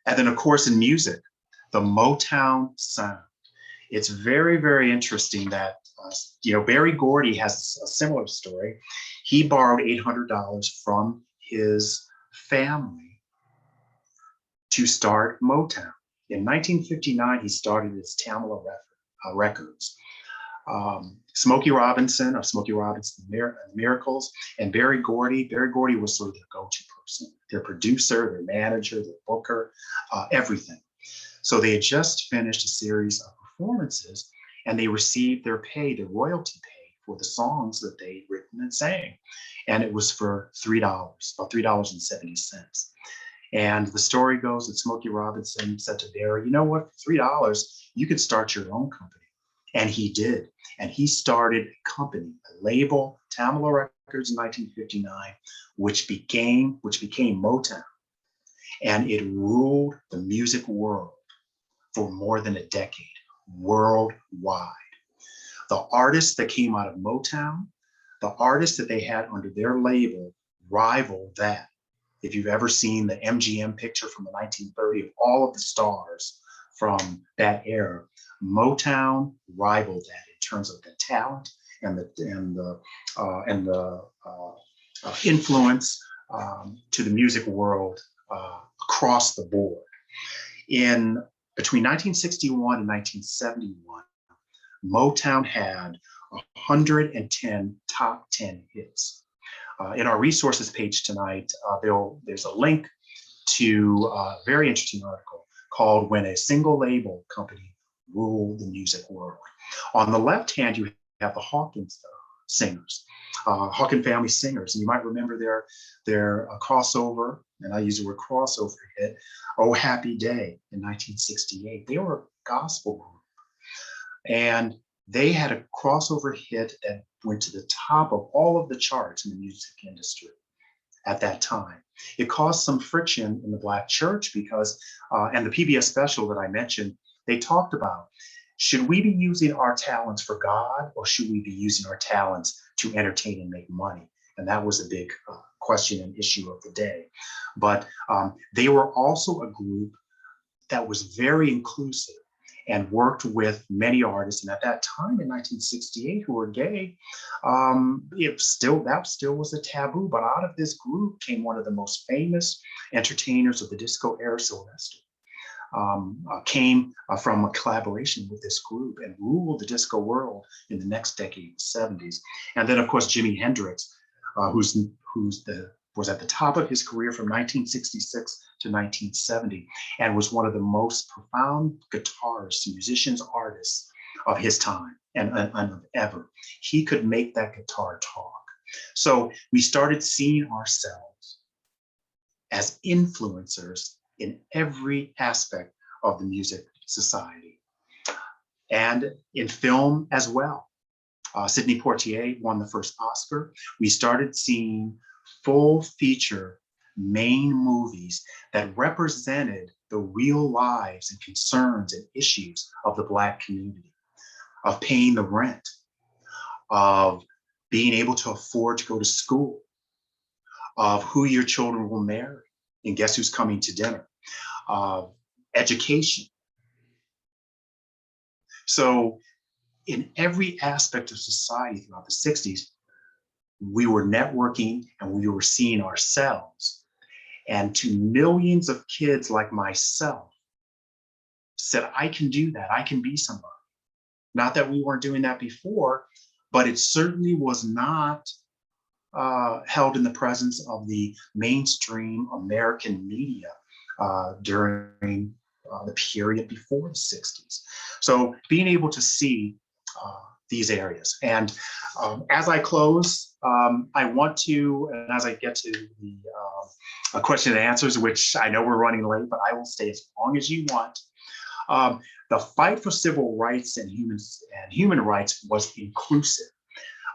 And then, of course, in music, the Motown sound. It's very, very interesting that, Berry Gordy has a similar story. He borrowed $800 from his family to start Motown. In 1959, he started his Tamla Records. Smokey Robinson of Smokey Robinson Miracles, and Berry Gordy. Berry Gordy was sort of their go-to person, their producer, their manager, their booker, everything. So they had just finished a series of performances, and they received their pay, their royalty pay, for the songs that they'd written and sang. And it was for $3, about $3.70. And the story goes that Smokey Robinson said to Berry, you know what, for $3, you could start your own company. And he did. And he started a company, a label, Tamla Records in 1959, which became Motown. And it ruled the music world for more than a decade, worldwide. The artists that came out of Motown, the artists that they had under their label rivaled that. If you've ever seen the MGM picture from the 1930s of all of the stars from that era, Motown rivaled that in terms of the talent and the influence to the music world across the board. Between 1961 and 1971, Motown had 110 top 10 hits. In our resources page tonight, there's a link to a very interesting article called "When a Single Label Company Ruled the Music World." On the left hand, you have the Hawkins singers, Hawkins family singers, and you might remember their crossover, and I use the word crossover hit, "Oh Happy Day" in 1968. They were a gospel group, and they had a crossover hit that went to the top of all of the charts in the music industry at that time. It caused some friction in the Black church because, and the PBS special that I mentioned, they talked about, should we be using our talents for God, or should we be using our talents to entertain and make money? And that was a big question and issue of the day. But they were also a group that was very inclusive and worked with many artists. And at that time in 1968, who were gay, that still was a taboo. But out of this group came one of the most famous entertainers of the disco era, Sylvester. Came from a collaboration with this group and ruled the disco world in the next decade, the 70s. And then, of course, Jimi Hendrix, was at the top of his career from 1966 to 1970, and was one of the most profound guitarists, musicians, artists of his time and of ever. He could make that guitar talk. So we started seeing ourselves as influencers in every aspect of the music society, and in film as well. Sidney Poitier won the first Oscar. We started seeing full feature main movies that represented the real lives and concerns and issues of the Black community, of paying the rent, of being able to afford to go to school, of who your children will marry, and guess who's coming to dinner, education. So in every aspect of society throughout the 60s, we were networking and we were seeing ourselves. And to millions of kids like myself said, I can do that, I can be somebody. Not that we weren't doing that before, but it certainly was not held in the presence of the mainstream American media during the period before the 60s. So being able to see these areas. And as I close, I want to, and as I get to the question and answers, which I know we're running late, but I will stay as long as you want. The fight for civil rights and human rights was inclusive.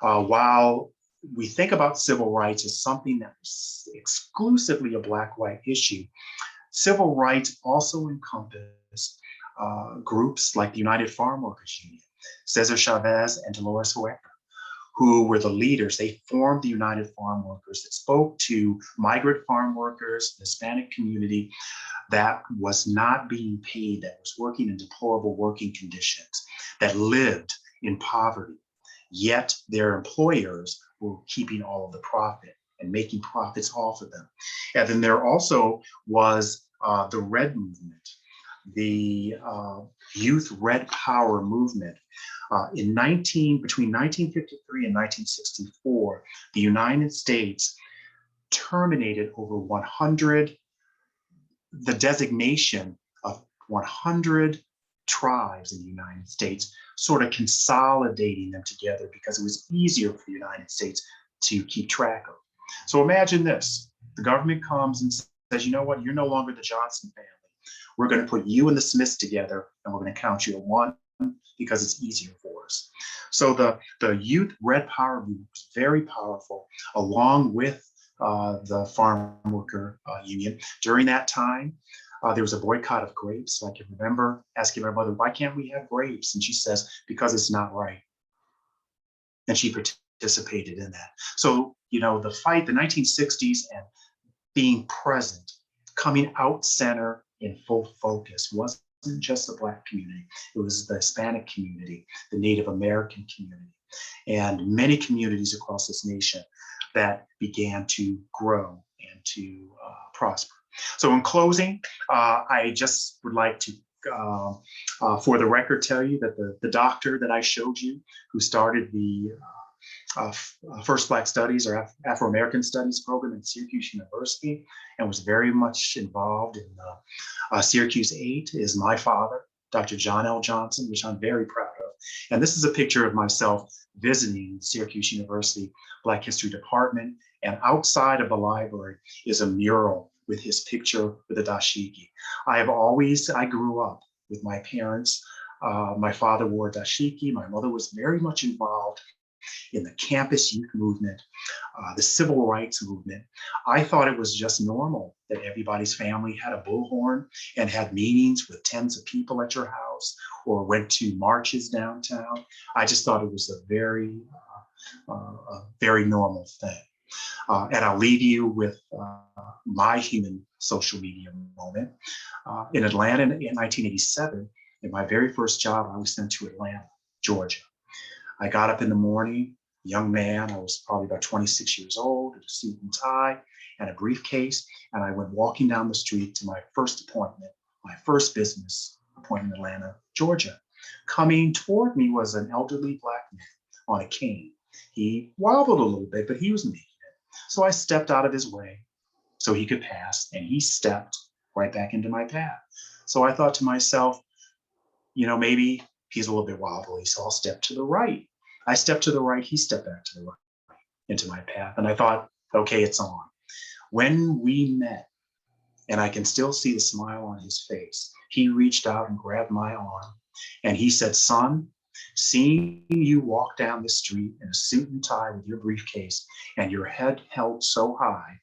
While we think about civil rights as something that was exclusively a Black-white issue, civil rights also encompassed groups like the United Farm Workers Union, Cesar Chavez and Dolores Huerta, who were the leaders. They formed the United Farm Workers that spoke to migrant farm workers, the Hispanic community that was not being paid, that was working in deplorable working conditions, that lived in poverty, yet their employers were keeping all of the profit and making profits off of them. And then there also was the Red Movement, the Youth Red Power movement. Between 1953 and 1964, the United States terminated over 100, the designation of 100 tribes in the United States, sort of consolidating them together because it was easier for the United States to keep track of. So imagine this, the government comes and says, you know what, you're no longer the Johnson family. We're going to put you and the Smiths together and we're going to count you at one because it's easier for us. So the Youth Red Power movement was very powerful, along with the Farm Worker Union. During that time, there was a boycott of grapes. I can remember asking my mother, why can't we have grapes? And she says, because it's not right. And she participated in that. So, you know, the fight, the 1960s, and being present, coming out center in full focus wasn't just the Black community. It was the Hispanic community, the Native American community, and many communities across this nation that began to grow and to prosper. So in closing, I just would like to, for the record, tell you that the doctor that I showed you, who started the First Black Studies or Afro-American Studies program at Syracuse University, and was very much involved in Syracuse 8 is my father, Dr. John L. Johnson, which I'm very proud of. And this is a picture of myself visiting Syracuse University Black History Department. And outside of the library is a mural with his picture with a dashiki. I grew up with my parents. My father wore dashiki. My mother was very much involved in the campus youth movement, the civil rights movement. I thought it was just normal that everybody's family had a bullhorn and had meetings with tens of people at your house or went to marches downtown. I just thought it was a very normal thing. And I'll leave you with my human social media moment. In Atlanta in 1987, in my very first job, I was sent to Atlanta, Georgia. I got up in the morning, young man, I was probably about 26 years old, with a suit and tie and a briefcase, and I went walking down the street to my first appointment, my first business appointment in Atlanta, Georgia. Coming toward me was an elderly Black man on a cane. He wobbled a little bit, but he was making it. So I stepped out of his way so he could pass, and he stepped right back into my path. So I thought to myself, maybe he's a little bit wobbly, so I'll step to the right. I stepped to the right, he stepped back to the right into my path. And I thought, okay, it's on. When we met, and I can still see the smile on his face, he reached out and grabbed my arm and he said, son, seeing you walk down the street in a suit and tie with your briefcase and your head held so high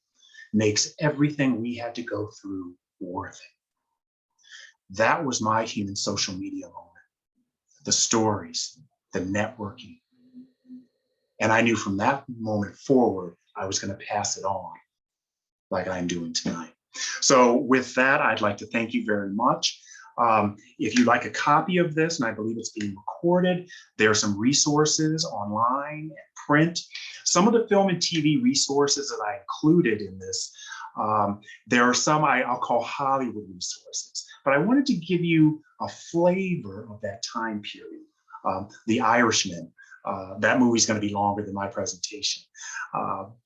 makes everything we had to go through worth it. That was my human social media moment. The stories, the networking. And I knew from that moment forward, I was going to pass it on like I'm doing tonight. So with that, I'd like to thank you very much. If you'd like a copy of this, and I believe it's being recorded, there are some resources online and print. Some of the film and TV resources that I included in this, there are some I'll call Hollywood resources, but I wanted to give you a flavor of that time period. The Irishman, that movie's going to be longer than my presentation.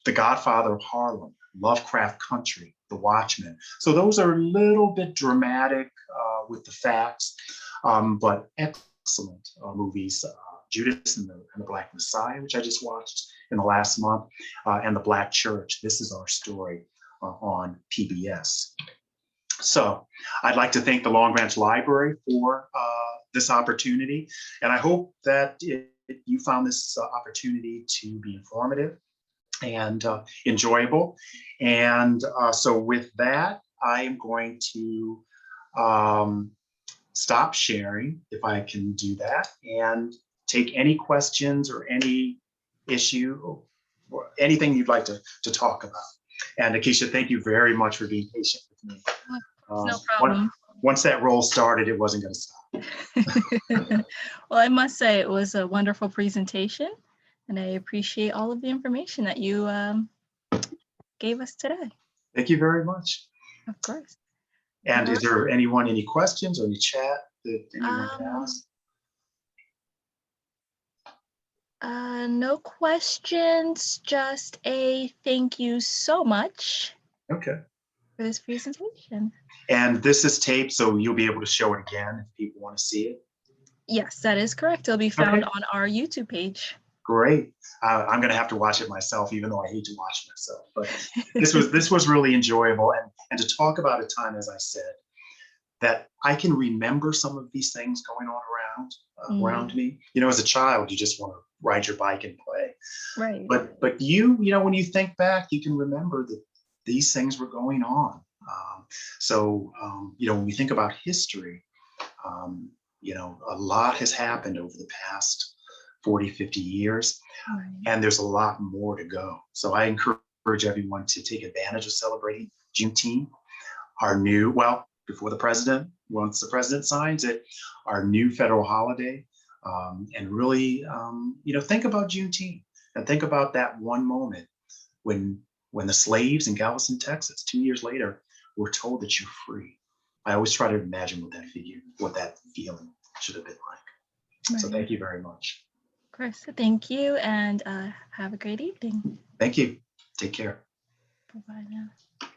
The Godfather of Harlem, Lovecraft Country, The Watchmen. So those are a little bit dramatic with the facts, but excellent movies. Judas and the Black Messiah, which I just watched in the last month, and The Black Church, This Is Our Story on PBS. So I'd like to thank the Long Branch Library for this opportunity, and I hope that you found this opportunity to be informative and enjoyable. And so with that, I am going to stop sharing, if I can do that, and take any questions or any issue or anything you'd like to talk about. And Akeisha, thank you very much for being patient with me. No problem. Once that roll started, it wasn't going to stop. Well, I must say it was a wonderful presentation, and I appreciate all of the information that you gave us today. Thank you very much. Of course. And is there any questions or any chat that anyone has? No questions, just a thank you so much. Okay. For this presentation. And this is taped, so you'll be able to show it again if people want to see it? Yes, that is correct. It'll be found on our YouTube page. Great. I'm going to have to watch it myself, even though I hate to watch myself. But this was really enjoyable. And to talk about a time, as I said, that I can remember some of these things going on around me. As a child, you just want to ride your bike and play. Right. But when you think back, you can remember that these things were going on. When we think about history, a lot has happened over the past 40, 50 years, and there's a lot more to go. So I encourage everyone to take advantage of celebrating Juneteenth, before the president, once the president signs it, our new federal holiday, and really, think about Juneteenth and think about that one moment when the slaves in Galveston, Texas, 2 years later, were told that you're free. I always try to imagine what that feeling should have been like. Right. So thank you very much. course. Thank you, and have a great evening. Thank you. Take care. Bye-bye now.